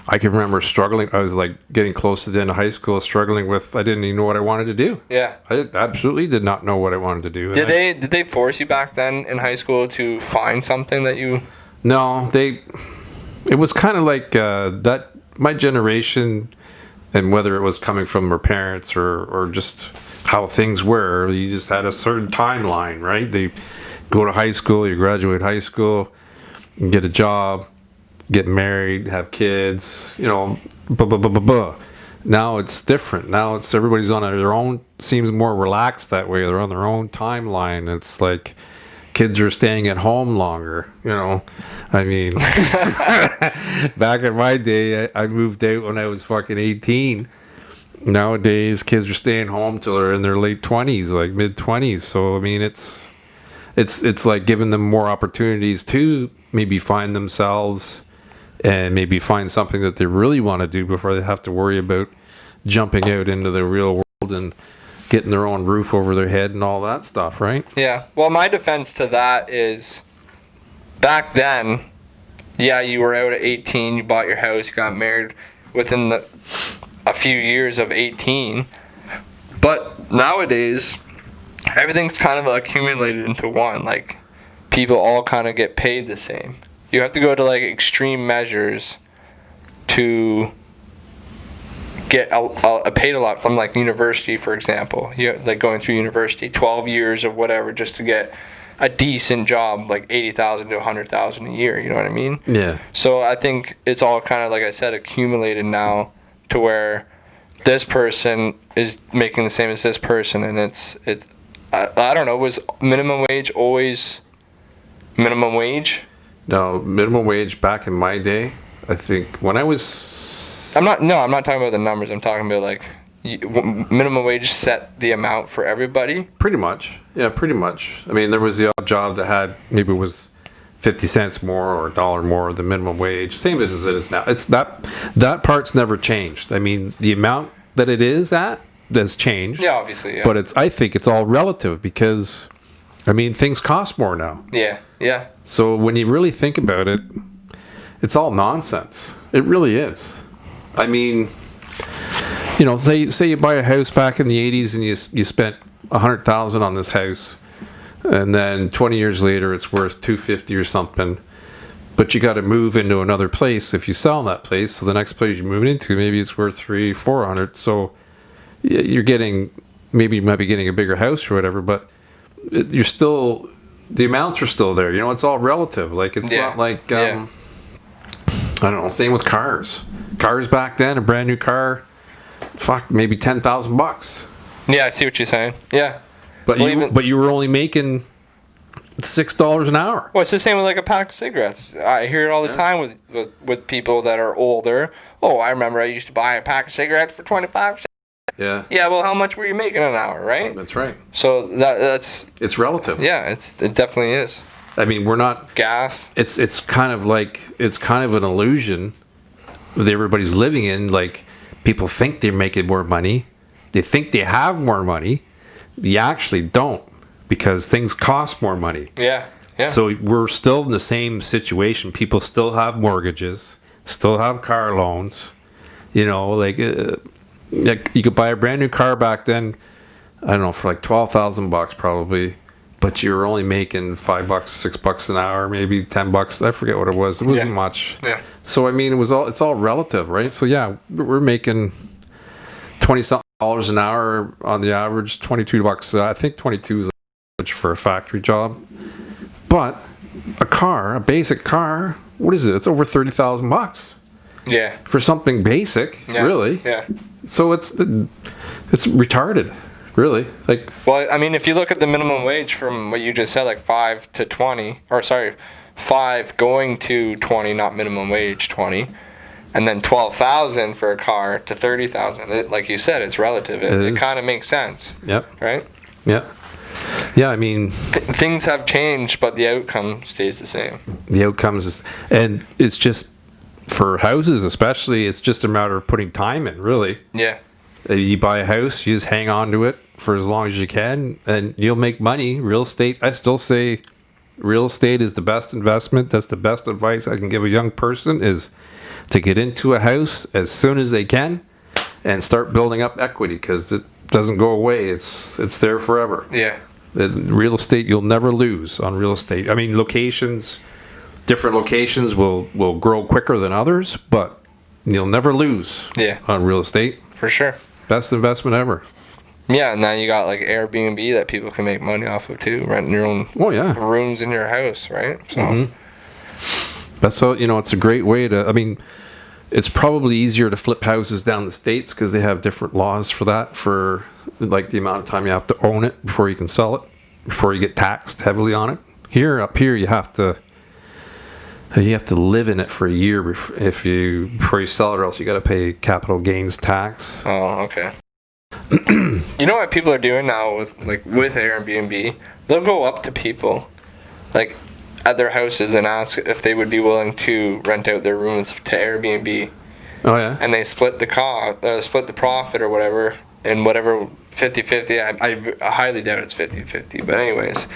I can remember struggling. I was like getting close to the end of high school, struggling with. I didn't even know what I wanted to do.
Yeah,
I absolutely did not know what I wanted to do.
Did they force you back then in high school to find something that you?
No, it was kind of like that. My generation, and whether it was coming from our parents or just how things were, you just had a certain timeline, right? They go to high school, you graduate high school, you get a job. Get married, have kids, Now it's different. Now it's everybody's on their own. Seems more relaxed that way. They're on their own timeline. It's like kids are staying at home longer. I mean, back in my day, I moved out when I was fucking 18. Nowadays, kids are staying home till they're in their late 20s, like mid 20s. So I mean, it's like giving them more opportunities to maybe find themselves. And maybe find something that they really want to do before they have to worry about jumping out into the real world and getting their own roof over their head and all that stuff, right?
Yeah. Well, my defense to that is back then, yeah, you were out at 18, you bought your house, you got married within a few years of 18. But nowadays, everything's kind of accumulated into one. Like, people all kind of get paid the same. You have to go to like extreme measures to get paid a lot from like university, for example. You like going through university, 12 years of whatever, just to get a decent job, like $80,000 to $100,000 a year. You know what I mean?
Yeah.
So I think it's all kind of, like I said, accumulated now to where this person is making the same as this person, and it's I don't know. Was minimum wage always minimum wage?
No, minimum wage back in my day, I think when I was...
I'm not talking about the numbers. I'm talking about like minimum wage set the amount for everybody.
Pretty much. Yeah, pretty much. I mean, there was the odd job that had, maybe it was 50 cents more or $1 more than minimum wage. Same as it is now. It's that part's never changed. I mean, the amount that it is at has changed.
Yeah, obviously, yeah.
But I think it's all relative because, I mean, things cost more now.
Yeah, yeah.
So when you really think about it, it's all nonsense. It really is. I mean, say you buy a house back in the 80s and you spent $100,000 on this house, and then 20 years later it's worth $250 or something. but you got to move into another place if you sell that place. So the next place you're moving into, maybe it's worth 300-400. So you're getting, maybe you might be getting a bigger house or whatever, but you're still, the amounts are still there. You know, it's all relative. Like, it's not like, I don't know, same with cars. Cars back then, a brand new car, maybe $10,000.
Yeah, I see what you're saying. Yeah.
But you were only making $6 an hour.
Well, it's the same with like a pack of cigarettes. I hear it all the time with people that are older. Oh, I remember I used to buy a pack of cigarettes for 25 cents.
Yeah.
Yeah, well, how much were you making an hour, right?
That's right.
So that's...
It's relative.
Yeah, it definitely is.
I mean, we're not...
Gas.
It's kind of an illusion that everybody's living in. Like, people think they're making more money. They think they have more money. You actually don't, because things cost more money.
Yeah.
So we're still in the same situation. People still have mortgages, still have car loans. You know, like you could buy a brand new car back then, I don't know, for like $12,000 probably, but you were only making $5, $6 an hour, maybe $10. I forget what it was. It wasn't much.
Yeah.
So I mean, it's all relative, right? So yeah, we're making $20-something an hour on the average, $22. I think 22 is much for a factory job. But a basic car, what is it? It's over $30,000.
Yeah.
For something basic, really.
Yeah.
So it's retarded, really. Like,
well, I mean, if you look at the minimum wage from what you just said, like 5 to 20, or sorry, 5 going to 20, not minimum wage 20. And then 12,000 for a car to 30,000. Like you said, it's relative. It kind of makes sense.
Yep.
Right?
Yeah. Yeah, I mean...
things have changed, but the outcome stays the same.
The outcomes and it's just, for houses especially, it's just a matter of putting time in, really.
Yeah.
You buy a house, you just hang on to it for as long as you can, and you'll make money. Real estate, I still say real estate is the best investment. That's the best advice I can give a young person, is to get into a house as soon as they can and start building up equity, because it doesn't go away. It's there forever.
Yeah.
Real estate, you'll never lose on real estate. I mean, different locations will grow quicker than others, but you'll never lose on real estate.
For sure.
Best investment ever.
Yeah, and now you got like Airbnb that people can make money off of too, renting your own rooms in your house, right? So
that's how, it's a great way to, I mean, it's probably easier to flip houses down the States because they have different laws for that, for like the amount of time you have to own it before you can sell it, before you get taxed heavily on it. Up here you have to live in it for a year before you sell it, or else you got to pay capital gains tax.
Oh, okay. You know what people are doing now with Airbnb? They'll go up to people, like, at their houses and ask if they would be willing to rent out their rooms to Airbnb.
Oh yeah.
And they split the profit or whatever, in whatever 50-50. I highly doubt it's 50-50, but anyways,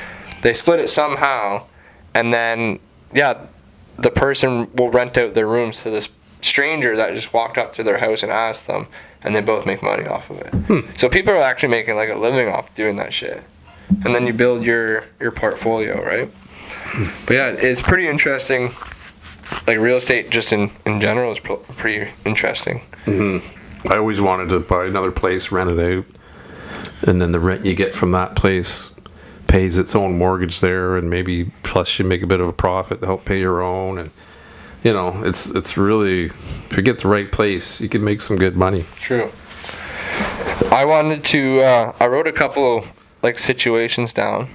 they split it somehow, and then the person will rent out their rooms to this stranger that just walked up to their house and asked them, and they both make money off of it. So people are actually making like a living off doing that shit, and then you build your portfolio, right? But yeah, it's pretty interesting. Like, real estate just in general is pretty interesting.
I always wanted to buy another place, rent it out, and then the rent you get from that place pays its own mortgage there, and maybe plus you make a bit of a profit to help pay your own. And it's really, if you get the right place, you can make some good money.
True. I wanted to I wrote a couple like situations down.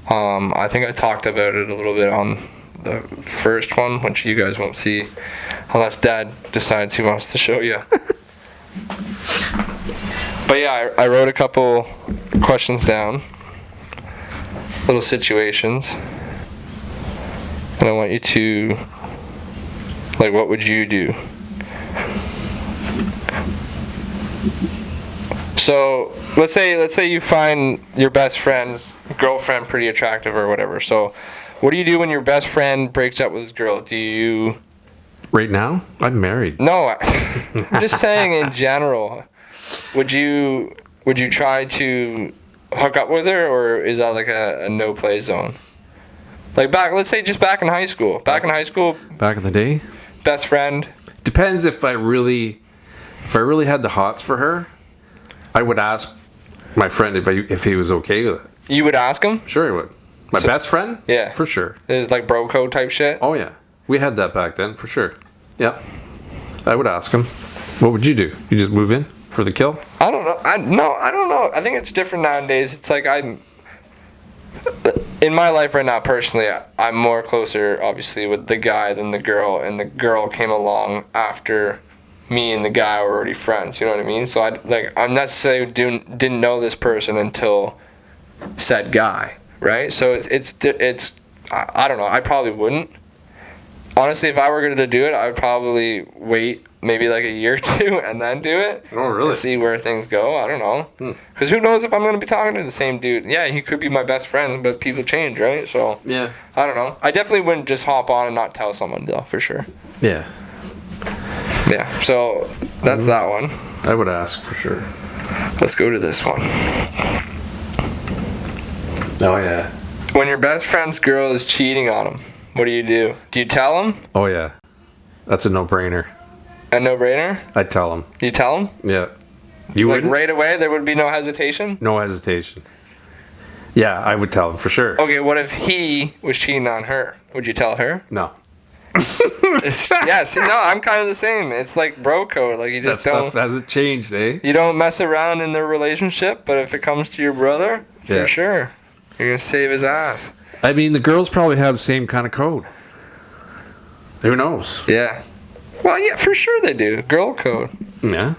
I think I talked about it a little bit on the first one, which you guys won't see unless Dad decides he wants to show you. But yeah, I wrote a couple questions down, little situations, and I want you to, like, what would you do? So let's say you find your best friend's girlfriend pretty attractive or whatever. So what do you do when your best friend breaks up with his girl? Do you...
Right now? I'm married.
No, I'm just saying in general. Would you try to hook up with her, or is that like a no-play zone? Like let's say just back in high school. Back in high school,
Back in the day,
best friend.
depends if I really had the hots for her. I would ask my friend if he was okay with it.
You would ask him?
Sure, he would. My best friend?
Yeah.
For sure.
It's like bro code type shit.
Oh, yeah. We had that back then, for sure. Yep. I would ask him. What would you do? You just move in for the kill?
I don't know. I don't know. I think it's different nowadays. It's like in my life right now, personally, I'm more closer, obviously, with the guy than the girl, and the girl came along after me and the guy were already friends. You know what I mean? So I'm necessarily didn't know this person until said guy, right? So it's I don't know. I probably wouldn't. Honestly, if I were going to do it, I would probably wait maybe like a year or two and then do it.
Oh, really?
And see where things go. I don't know. Because who knows if I'm going to be talking to the same dude. Yeah, he could be my best friend, but people change, right? So,
Yeah.
I don't know. I definitely wouldn't just hop on and not tell someone, though, for sure.
Yeah.
Yeah, so that's that one.
I would ask for sure.
Let's go to this one.
Oh, yeah.
When your best friend's girl is cheating on him, what do you do? Do you tell him?
Oh, yeah. That's a no-brainer.
A no-brainer?
I'd tell him.
You tell him?
Yeah. You
Like
would?
right away, there would be no hesitation?
No hesitation. Yeah, I would tell him for sure.
Okay, what if he was cheating on her? Would you tell her?
No.
Yeah, see, no, I'm kind of the same. It's like bro code. Like, you
That
just don't...
stuff hasn't changed, eh?
You don't mess around in their relationship, but if it comes to your brother,
Yeah.
for sure, you're going to save his ass.
I mean, the girls probably have the same kind of code. Who knows?
Yeah. Well, yeah, for sure they do. Girl code.
Yeah.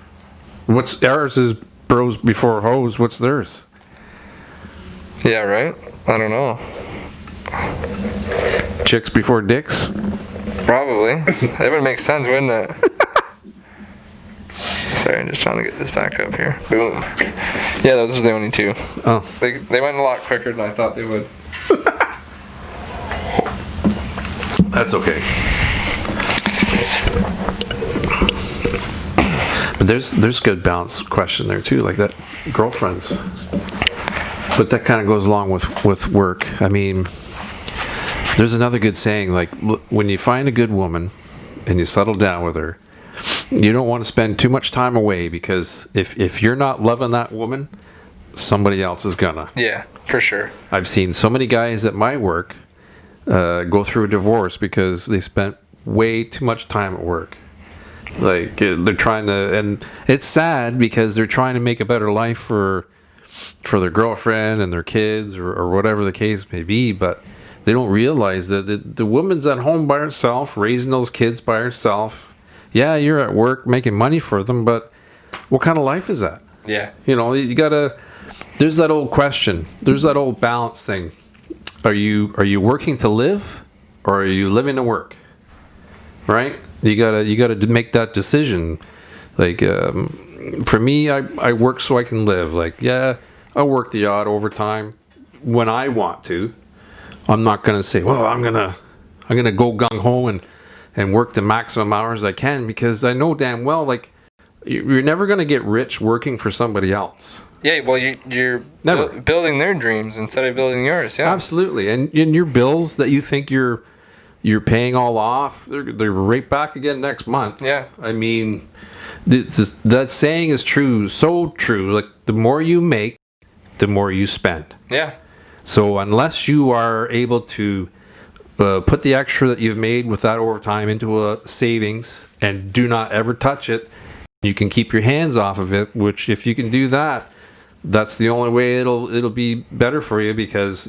What's ours is bros before hoes. What's theirs?
Yeah, right? I don't know.
Chicks before dicks?
Probably. That would make sense, wouldn't it? Sorry, I'm just trying to get this back up here. Boom. Yeah, those are the only two.
Oh.
They went a lot quicker than I thought they would.
That's okay. But there's good balance question there too, like that girlfriends. But that kind of goes along with work. I mean, there's another good saying, like when you find a good woman and you settle down with her, you don't want to spend too much time away, because if you're not loving that woman, somebody else is gonna.
Yeah, for sure.
I've seen so many guys at my work go through a divorce because they spent way too much time at work. Like they're trying to, and it's sad because they're trying to make a better life for their girlfriend and their kids, or whatever the case may be, but they don't realize that the woman's at home by herself, raising those kids by herself. Yeah, you're at work making money for them, but what kind of life is that?
Yeah.
You know, you gotta. There's that old question. There's that old balance thing. Are you working to live, or are you living to work? Right? You gotta make that decision. Like for me, I work so I can live. Like, yeah, I work the odd overtime when I want to. I'm not gonna say, well, I'm gonna go gung ho and work the maximum hours I can, because I know damn well, like, you're never gonna get rich working for somebody else.
Yeah, well, you're
Never.
building their dreams instead of building yours. Yeah.
Absolutely, and your bills that you think you're paying all off, they're right back again next month.
Yeah.
I mean, that saying is true, so true. Like, the more you make, the more you spend.
Yeah.
So unless you are able to put the extra that you've made with that overtime into a savings and do not ever touch it, you can keep your hands off of it. Which, if you can do that, that's the only way it'll be better for you, because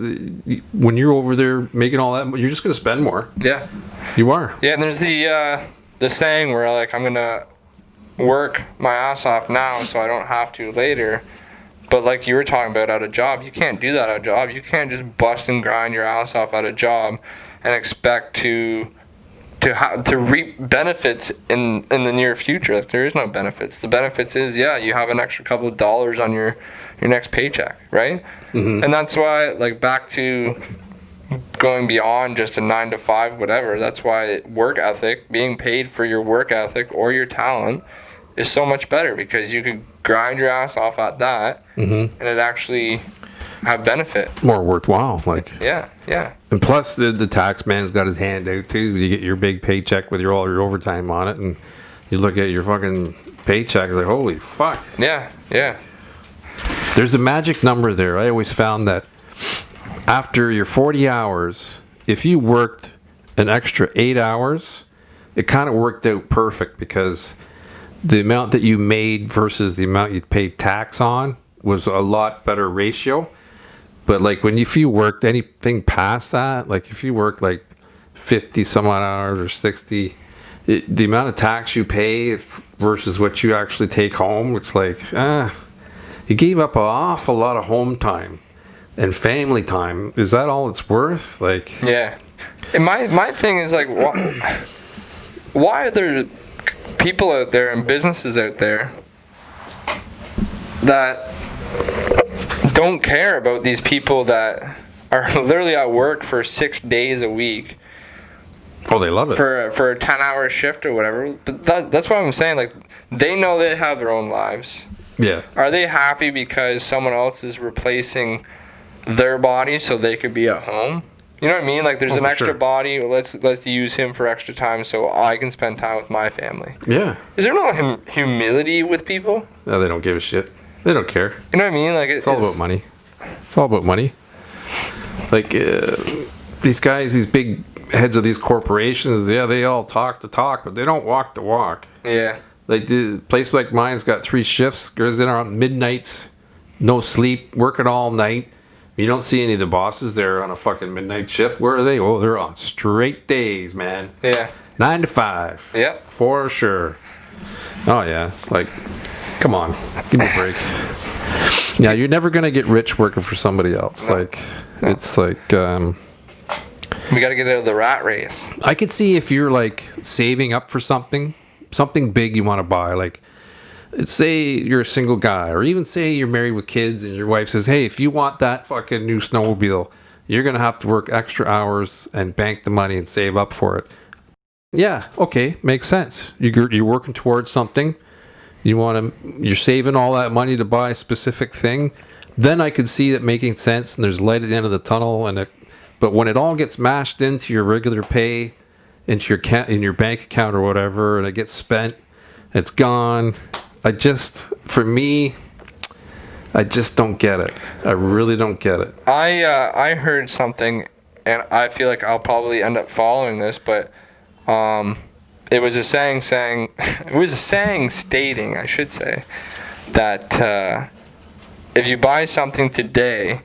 when you're over there making all that, you're just going to spend more.
Yeah.
You are.
Yeah, and there's the saying where, like, I'm gonna work my ass off now so I don't have to later. But like you were talking about at a job, you can't do that at a job. You can't just bust and grind your ass off at a job and expect to reap benefits in the near future. If there is no benefits, the benefits is, yeah, you have an extra couple of dollars on your next paycheck, right? Mm-hmm. And that's why, like, back to going beyond just a 9 to 5, whatever. That's why work ethic, being paid for your work ethic or your talent, is so much better, because you could grind your ass off at that, mm-hmm. and it actually have benefit.
More worthwhile. Like,
Yeah, yeah.
and plus the tax man's got his hand out too. You get your big paycheck with all your overtime on it, and you look at your fucking paycheck, like, holy fuck.
Yeah, yeah.
There's a magic number there. I always found that after your 40 hours, if you worked an extra 8 hours, it kind of worked out perfect, because the amount that you made versus the amount you paid tax on was a lot better ratio. But like if you worked anything past that, like if you worked like 50 some odd hours or 60, the amount of tax you pay versus what you actually take home, it's like, you gave up an awful lot of home time and family time. Is that all it's worth? Like,
yeah. And my thing is like, why are there people out there and businesses out there that don't care about these people that are literally at work for 6 days a week?
Oh, they love it.
For a 10-hour shift or whatever. But that's what I'm saying. Like, they know they have their own lives.
Yeah.
Are they happy because someone else is replacing their body so they could be at home? You know what I mean? Like, there's an extra
sure.
body. Let's use him for extra time so I can spend time with my family.
Yeah.
Is there no humility with people?
No, they don't give a shit. They don't care.
You know what I mean? Like,
It's all about money. It's all about money. Like, these guys, these big heads of these corporations, yeah, they all talk the talk, but they don't walk the walk.
Yeah.
Like, the place like mine's got 3 shifts. Goes in around midnights, no sleep, working all night. You don't see any of the bosses there on a fucking midnight shift. Where are they? Oh, they're on straight days, man.
Yeah.
9 to 5.
Yeah.
For sure. Oh, yeah. Like, come on. Give me a break. Yeah, you're never going to get rich working for somebody else.
No.
Like, it's like,
We got to get out of the rat race.
I could see if you're like saving up for something big you want to buy. Like, say you're a single guy, or even say you're married with kids and your wife says, hey, if you want that fucking new snowmobile, you're going to have to work extra hours and bank the money and save up for it. Yeah, okay, makes sense. You're working towards something. You're saving all that money to buy a specific thing. Then I could see that making sense, and there's light at the end of the tunnel. But when it all gets mashed into your regular pay, into in your bank account or whatever, and it gets spent, it's gone. For me, I just don't get it. I really don't get it.
I heard something, and I feel like I'll probably end up following this, but it was a saying stating, I should say, that if you buy something today,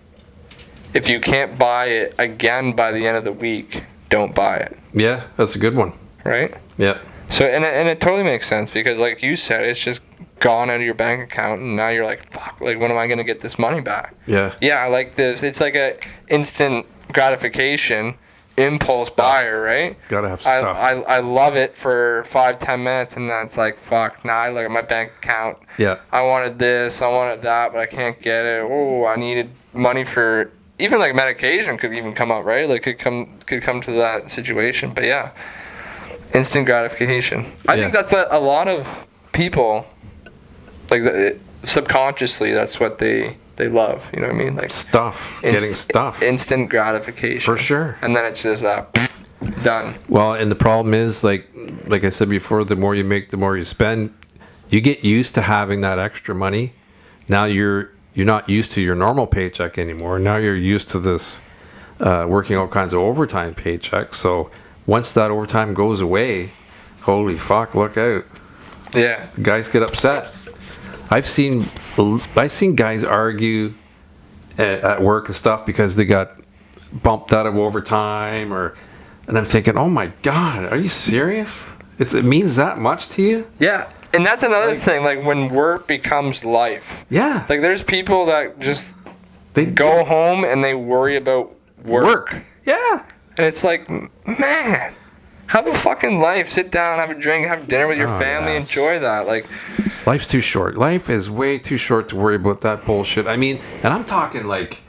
if you can't buy it again by the end of the week, don't buy it.
Yeah, that's a good one.
Right?
Yeah.
So and it totally makes sense, because like you said, it's just gone out of your bank account, and now you're like, fuck, like, when am I going to get this money back?
Yeah.
Yeah, I like this. It's like a instant gratification, impulse buyer, right?
Gotta have stuff.
I love it for 5-10 minutes, and then it's like, fuck, now I look at my bank account.
Yeah.
I wanted this, I wanted that, but I can't get it. Oh, I needed money for, even like medication could even come up, right? Like, could come to that situation. But yeah, instant gratification. I think that's a lot of people, like, subconsciously, that's what they love. You know what I mean? Like,
stuff. Getting stuff.
Instant gratification.
For sure.
And then it's just done.
Well, and the problem is, like I said before, the more you make, the more you spend. You get used to having that extra money. Now you're not used to your normal paycheck anymore. Now you're used to this working all kinds of overtime paychecks. So once that overtime goes away, holy fuck, look out.
Yeah.
Guys get upset. I've seen guys argue at work and stuff because they got bumped out of overtime, and I'm thinking, oh my God, are you serious? It means that much to you?
Yeah. And that's another thing, like, when work becomes life.
Yeah.
Like, there's people that just
They
go home and they worry about work.
Yeah.
And it's like, man, have a fucking life. Sit down, have a drink, have dinner with your family,
yes.
enjoy that. Like,
Life's too short. Life is way too short to worry about that bullshit. I mean, and I'm talking like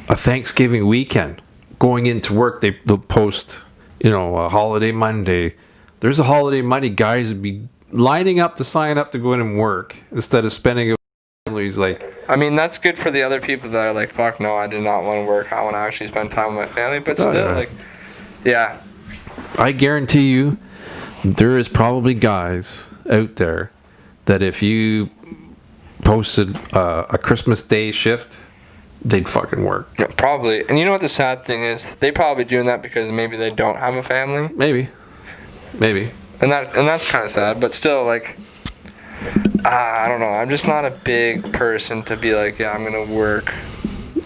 a Thanksgiving weekend. Going into work, they'll post, a holiday Monday. There's a holiday Monday. Guys would be lining up to sign up to go in and work instead of spending families, like,
I mean, that's good for the other people that are like, fuck no, I do not want to work. I want to actually spend time with my family. But still,
yeah.
like, yeah.
I guarantee you, there is probably guys out there that if you posted a Christmas Day shift, they'd fucking work.
Yeah, probably. And you know what the sad thing is? They probably doing that because maybe they don't have a family.
Maybe.
And that's kind of sad. But still, like, I don't know. I'm just not a big person to be like, yeah, I'm going to work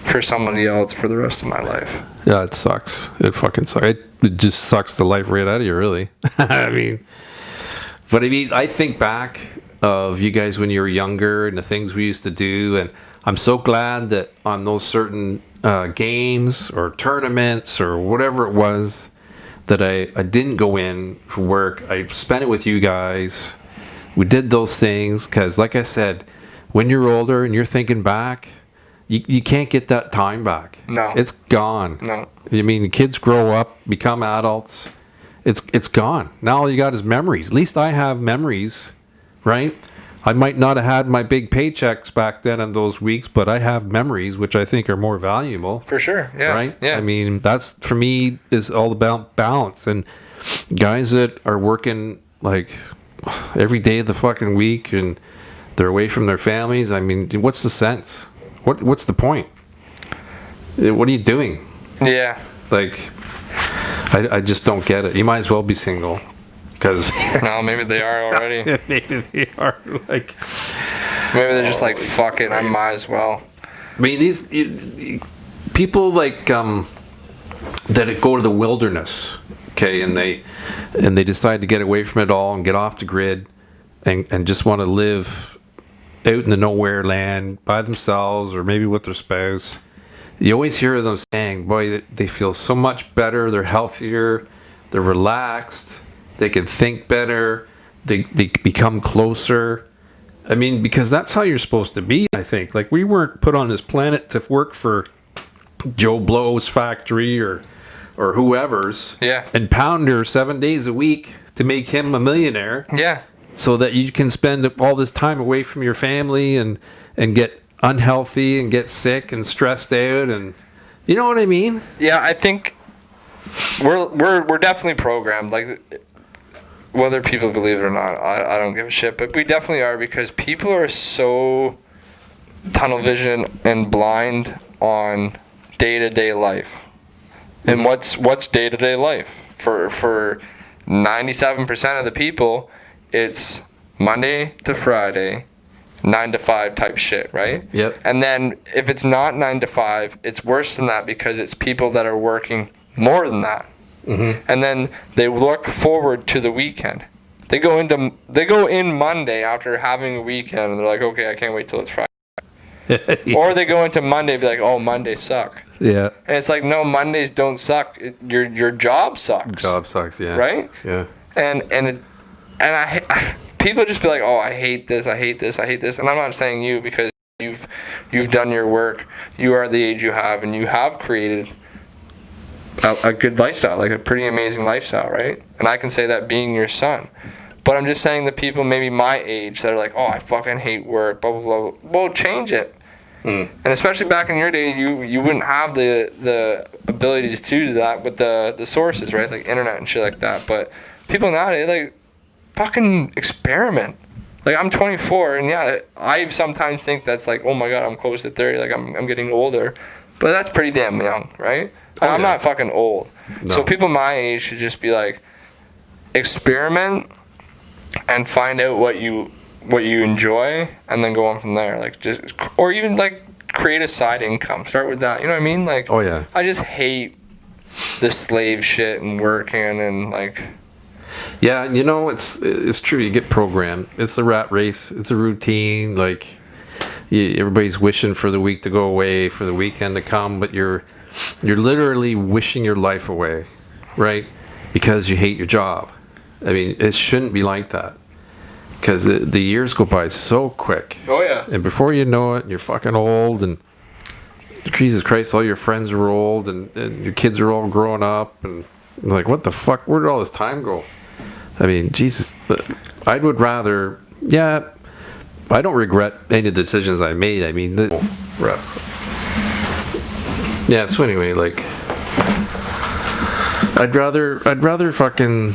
for somebody else for the rest of my life.
Yeah, it sucks. It fucking sucks. It just sucks the life right out of you, really. I mean, I think back of you guys when you were younger and the things we used to do, and I'm so glad that on those certain games or tournaments or whatever it was that I didn't go in for work. I spent it with you guys. We did those things because, like I said, when you're older and you're thinking back, you can't get that time back.
No.
It's gone.
No.
I mean, kids grow up, become adults. It's gone. Now all you got is memories. At least I have memories, right? I might not have had my big paychecks back then in those weeks, but I have memories, which I think are more valuable.
For sure. Yeah.
Right?
Yeah.
I mean, that's, for me, is all about balance. And guys that are working, like, every day of the fucking week and they're away from their families, I mean, what's the sense? What's the point? What are you doing?
Yeah.
Like, I just don't get it. You might as well be single. Because
No, maybe they are already.
maybe they are, like,
Maybe they're just like, fuck it, I might as well.
I mean, these people like that go to the wilderness, okay, and they decide to get away from it all and get off the grid and just want to live out in the nowhere land by themselves or maybe with their spouse. You always hear them saying, boy, they feel so much better, they're healthier, they're relaxed, they can think better, they become closer. I mean, because that's how you're supposed to be, I think. Like, we weren't put on this planet to work for Joe Blow's factory or whoever's.
Yeah.
And pounder 7 days a week to make him a millionaire.
Yeah.
So that you can spend all this time away from your family and get unhealthy and get sick and stressed out, and you know what I mean?
Yeah, I think we're definitely programmed. Like, whether people believe it or not, I don't give a shit. But we definitely are, because people are so tunnel vision and blind on day-to-day life. And what's day-to-day life? For 97% of the people, it's Monday to Friday, 9 to 5 type shit, right?
Yep.
And then if it's not 9 to 5, it's worse than that, because it's people that are working more than that. Mm-hmm. And then they look forward to the weekend. They go in Monday after having a weekend, and they're like, okay, I can't wait till it's Friday.
Yeah.
Or they go into Monday and be like, oh, Mondays suck.
Yeah.
And it's like, no, Mondays don't suck. Your job sucks.
Job sucks, yeah.
Right?
Yeah.
And I people just be like, oh, I hate this, I hate this, I hate this. And I'm not saying you, because you've done your work. You are the age you have, and you have created a good lifestyle, like a pretty amazing lifestyle, right? And I can say that being your son. But I'm just saying that people maybe my age that are like, oh, I fucking hate work, blah, blah, blah. Well, change it. And especially back in your day, you wouldn't have the abilities to do that with the sources, right? Like internet and shit like that. But people nowadays, like, fucking experiment. Like, I'm 24, and yeah, I sometimes think that's like, oh my god, I'm close to 30, like I'm getting older. But that's pretty damn young, right?
Oh,
I'm
yeah.
not fucking old.
No.
So people my age should just be like, experiment and find out what you enjoy, and then go on from there. Like, just, or even like create a side income. Start with that. You know what I mean? Like,
Oh, yeah.
I just hate the slave shit and working and like.
Yeah, you know, it's true. You get programmed. It's a rat race. It's a routine. Like, everybody's wishing for the week to go away, for the weekend to come, but you're literally wishing your life away, right? Because you hate your job. I mean, it shouldn't be like that, because the years go by so quick.
Oh yeah.
And before you know it, you're fucking old, and Jesus Christ, all your friends are old, and your kids are all grown up, and like, what the fuck? Where did all this time go? I mean, Jesus, I would rather, yeah, I don't regret any of the decisions I made. I mean, yeah. So anyway, like, I'd rather fucking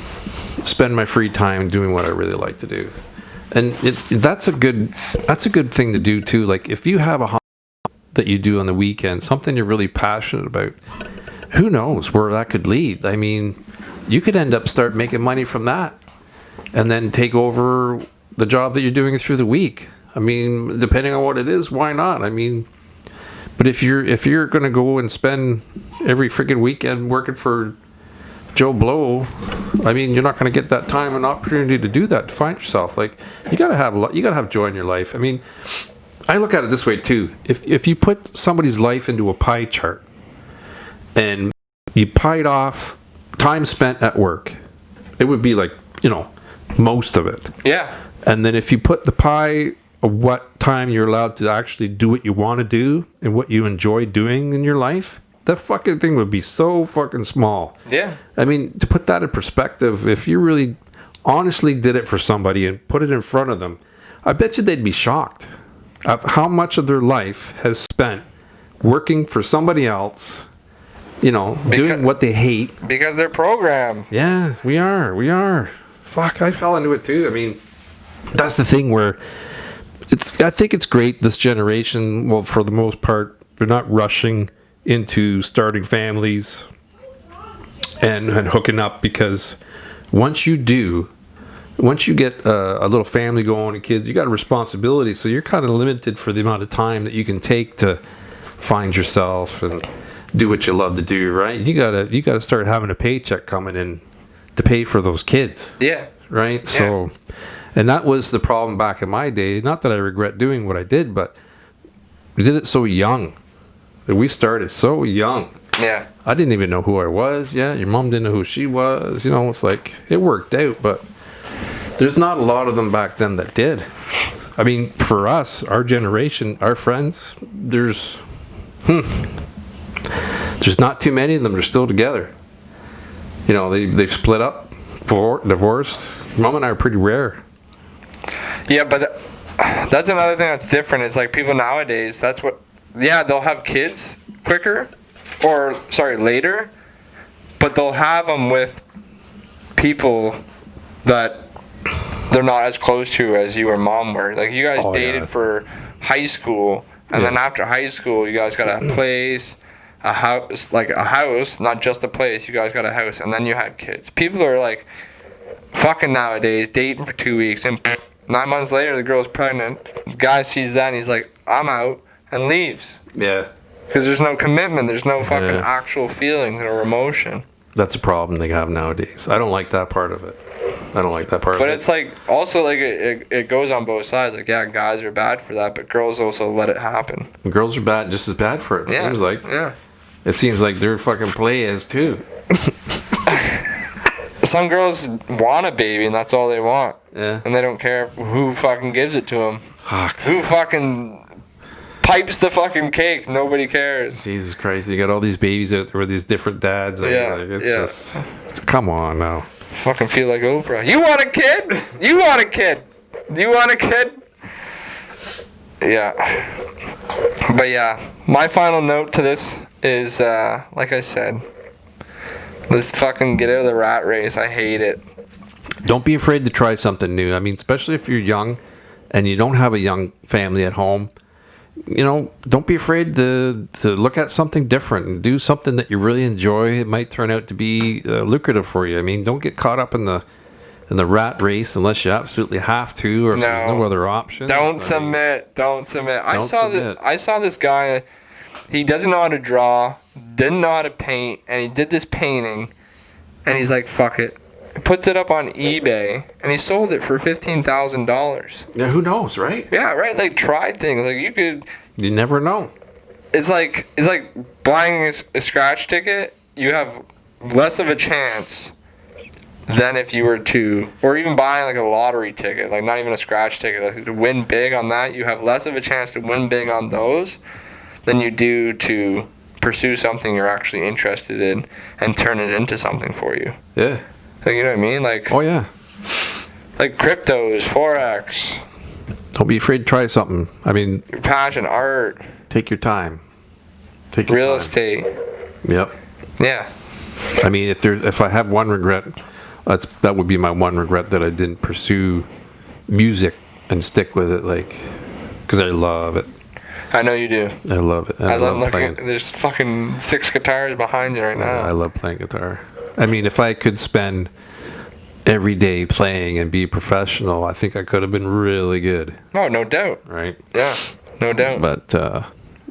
spend my free time doing what I really like to do, and that's a good thing to do too. Like, if you have a hobby that you do on the weekend, something you're really passionate about, who knows where that could lead? I mean, you could end up start making money from that, and then take over the job that you're doing through the week. I mean, depending on what it is, why not? I mean, but if you're going to go and spend every freaking weekend working for Joe Blow, I mean, you're not going to get that time and opportunity to do that, to find yourself. Like, you got to have joy in your life. I mean, I look at it this way too. If you put somebody's life into a pie chart and you pied off time spent at work, it would be like, most of it.
Yeah.
And then if you put the pie of what time you're allowed to actually do what you want to do and what you enjoy doing in your life, that fucking thing would be so fucking small.
Yeah.
I mean, to put that in perspective, if you really honestly did it for somebody and put it in front of them, I bet you they'd be shocked of how much of their life has spent working for somebody else, doing what they hate.
Because they're programmed.
Yeah, we are. Fuck, I fell into it too. I mean, that's the thing where I think it's great this generation, well, for the most part, they're not rushing into starting families and hooking up, because once you get a little family going and kids, you got a responsibility, so you're kind of limited for the amount of time that you can take to find yourself and do what you love to do, right? You gotta start having a paycheck coming in to pay for those kids.
Yeah.
Right?
Yeah.
So, and that was the problem back in my day. Not that I regret doing what I did, but we did it so young. We started so young.
Yeah.
I didn't even know who I was. Yeah, your mom didn't know who she was. It's like, it worked out, but there's not a lot of them back then that did. I mean, for us, our generation, our friends, there's not too many of them. They're still together. They've split up, divorced. Mom and I are pretty rare.
Yeah, but that's another thing that's different. It's like people nowadays, they'll have kids later, but they'll have them with people that they're not as close to as you or mom were. Like, you guys dated for high school, and then after high school, you guys got a place, a house, not just a place. You guys got a house, and then you had kids. People are like, fucking nowadays, dating for 2 weeks, and 9 months later, the girl's pregnant. The guy sees that, and he's like, I'm out, and leaves.
Yeah.
Because there's no commitment. There's no fucking actual feelings or emotion.
That's a problem they have nowadays. I don't like that part of it.
But it's like, also, like, it goes on both sides. Like, yeah, guys are bad for that, but girls also let it happen.
Girls are bad, just as bad for it. Seems like.
Yeah.
It seems like they're fucking players too.
Some girls want a baby, and that's all they want.
Yeah.
And they don't care who fucking gives it to them.
Fuck.
Who fucking pipes the fucking cake? Nobody cares.
Jesus Christ, you got all these babies out there with these different dads. Just, come on now.
Fucking feel like Oprah. You want a kid? You want a kid? You want a kid? Yeah. But yeah, my final note to this is, like I said, let's fucking get out of the rat race. I hate it.
Don't be afraid to try something new. I mean, especially if you're young and you don't have a young family at home, don't be afraid to look at something different and do something that you really enjoy. It might turn out to be lucrative for you. I mean, don't get caught up in the rat race unless you absolutely have to, or if there's no other option.
Don't submit. I saw this guy. He doesn't know how to draw, didn't know how to paint, and he did this painting, and he's like, fuck it. He puts it up on eBay, and he sold it for $15,000.
Yeah, who knows, right?
Yeah, right. Like, try things. Like,
you never know.
It's like buying a scratch ticket. You have less of a chance than if you were to, or even buying like a lottery ticket, like not even a scratch ticket. Like, to win big on that, you have less of a chance to win big on those than you do to pursue something you're actually interested in and turn it into something for you.
Yeah.
Like, you know what I mean? Like,
oh yeah.
Like cryptos, Forex.
Don't be afraid to try something. I mean,
Your passion, art,
take your time. Take your
real
time.
estate.
Yep.
Yeah.
I mean, if I have one regret, that would be my one regret, that I didn't pursue music and stick with it, like, because I love it.
I know you do.
I love it.
I love looking
playing.
there's fucking 6 guitars behind you right now.
I love playing guitar. I mean, if I could spend every day playing and be a professional, I think I could have been really good,
Oh, no doubt.
right?
Yeah, no doubt.
But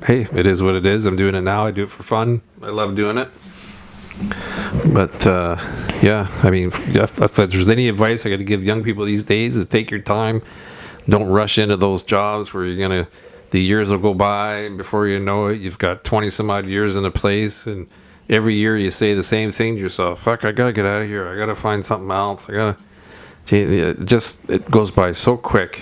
hey, it is what it is. I'm doing it now. I do it for fun. I love doing it. But yeah, I mean, if there's any advice I got to give young people these days, is take your time. Don't rush into those jobs where the years will go by, and before you know it, you've got 20 some odd years in a place, and every year you say the same thing to yourself. Fuck, I gotta get out of here. I gotta find something else. It goes by so quick.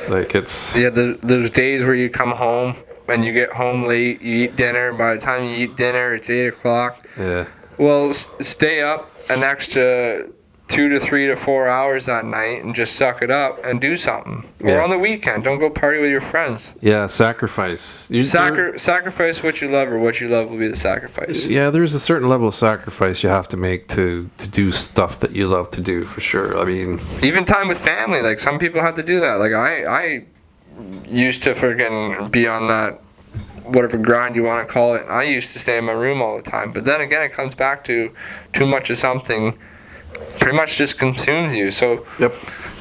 Like, it's...
Yeah, there's days where you come home and you get home late, you eat dinner. By the time you eat dinner, it's 8 o'clock.
Yeah.
Well, stay up an extra 2 to 3 to 4 hours that night and just suck it up and do something. Or
Yeah.
on the weekend, don't go party with your friends.
Yeah, sacrifice.
Sacrifice what you love, or what you love will be the sacrifice.
Yeah, there's a certain level of sacrifice you have to make to do stuff that you love to do, for sure. I mean...
Even time with family, like some people have to do that. Like I used to freaking be on that, whatever grind you want to call it. I used to stay in my room all the time. But then again, it comes back to too much of something pretty much just consumes you. So
Yep.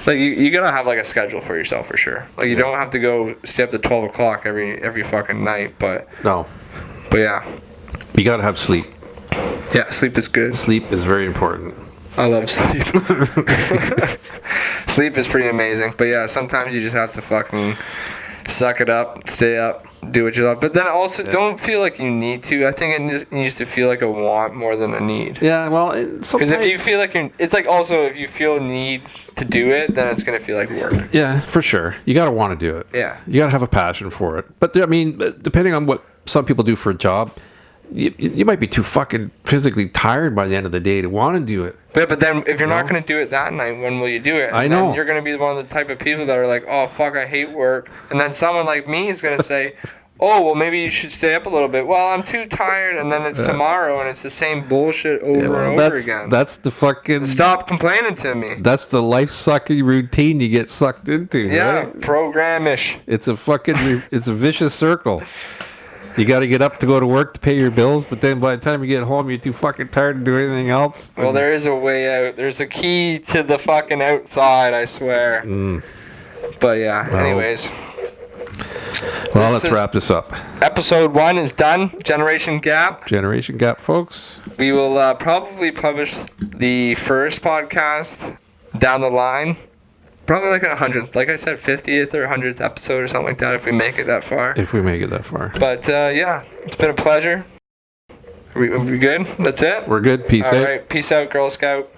like you gotta have like a schedule for yourself for sure. Like you don't have to go stay up to 12 o'clock every fucking night. But
No.
yeah.
You gotta have sleep.
Yeah, sleep is good.
Sleep is very important.
I love sleep. Sleep is pretty amazing. But yeah, sometimes you just have to fucking suck it up, stay up, do what you love. But then also don't feel like you need to. I think it just needs to feel like a want more than a need.
Yeah, well,
Because if you feel like it's like also if you feel a need to do it, then it's going to feel like work.
Yeah, for sure. You gotta want to do it.
Yeah.
You gotta have a passion for it. But I mean, depending on what some people do for a job, you might be too fucking physically tired by the end of the day to want to do it.
But then if you're not going to do it that night, when will you do it?
I
And
know.
Then you're going to be one of the type of people that are like, oh, fuck, I hate work. And then someone like me is going to say, oh, well, maybe you should stay up a little bit. Well, I'm too tired. And then it's tomorrow, and it's the same bullshit over and over again.
That's the fucking...
Stop complaining to me.
That's the life-sucking routine you get sucked into,
Yeah,
right?
program-ish.
It's a fucking... it's a vicious circle. You got to get up to go to work to pay your bills, but then by the time you get home, you're too fucking tired to do anything else.
Well, there is a way out. There's a key to the fucking outside, I swear. But yeah, anyways.
Well,
this
let's
is-
wrap this up.
Episode 1 is done. Generation Gap.
Generation Gap, folks.
We will probably publish the first podcast down the line. Probably like 100th, like I said, 50th or 100th episode or something like that if we make it that far.
If we make it that far.
But yeah, it's been a pleasure. Are we good? That's it?
We're good. Peace
All
out.
right. Peace out, Girl Scout.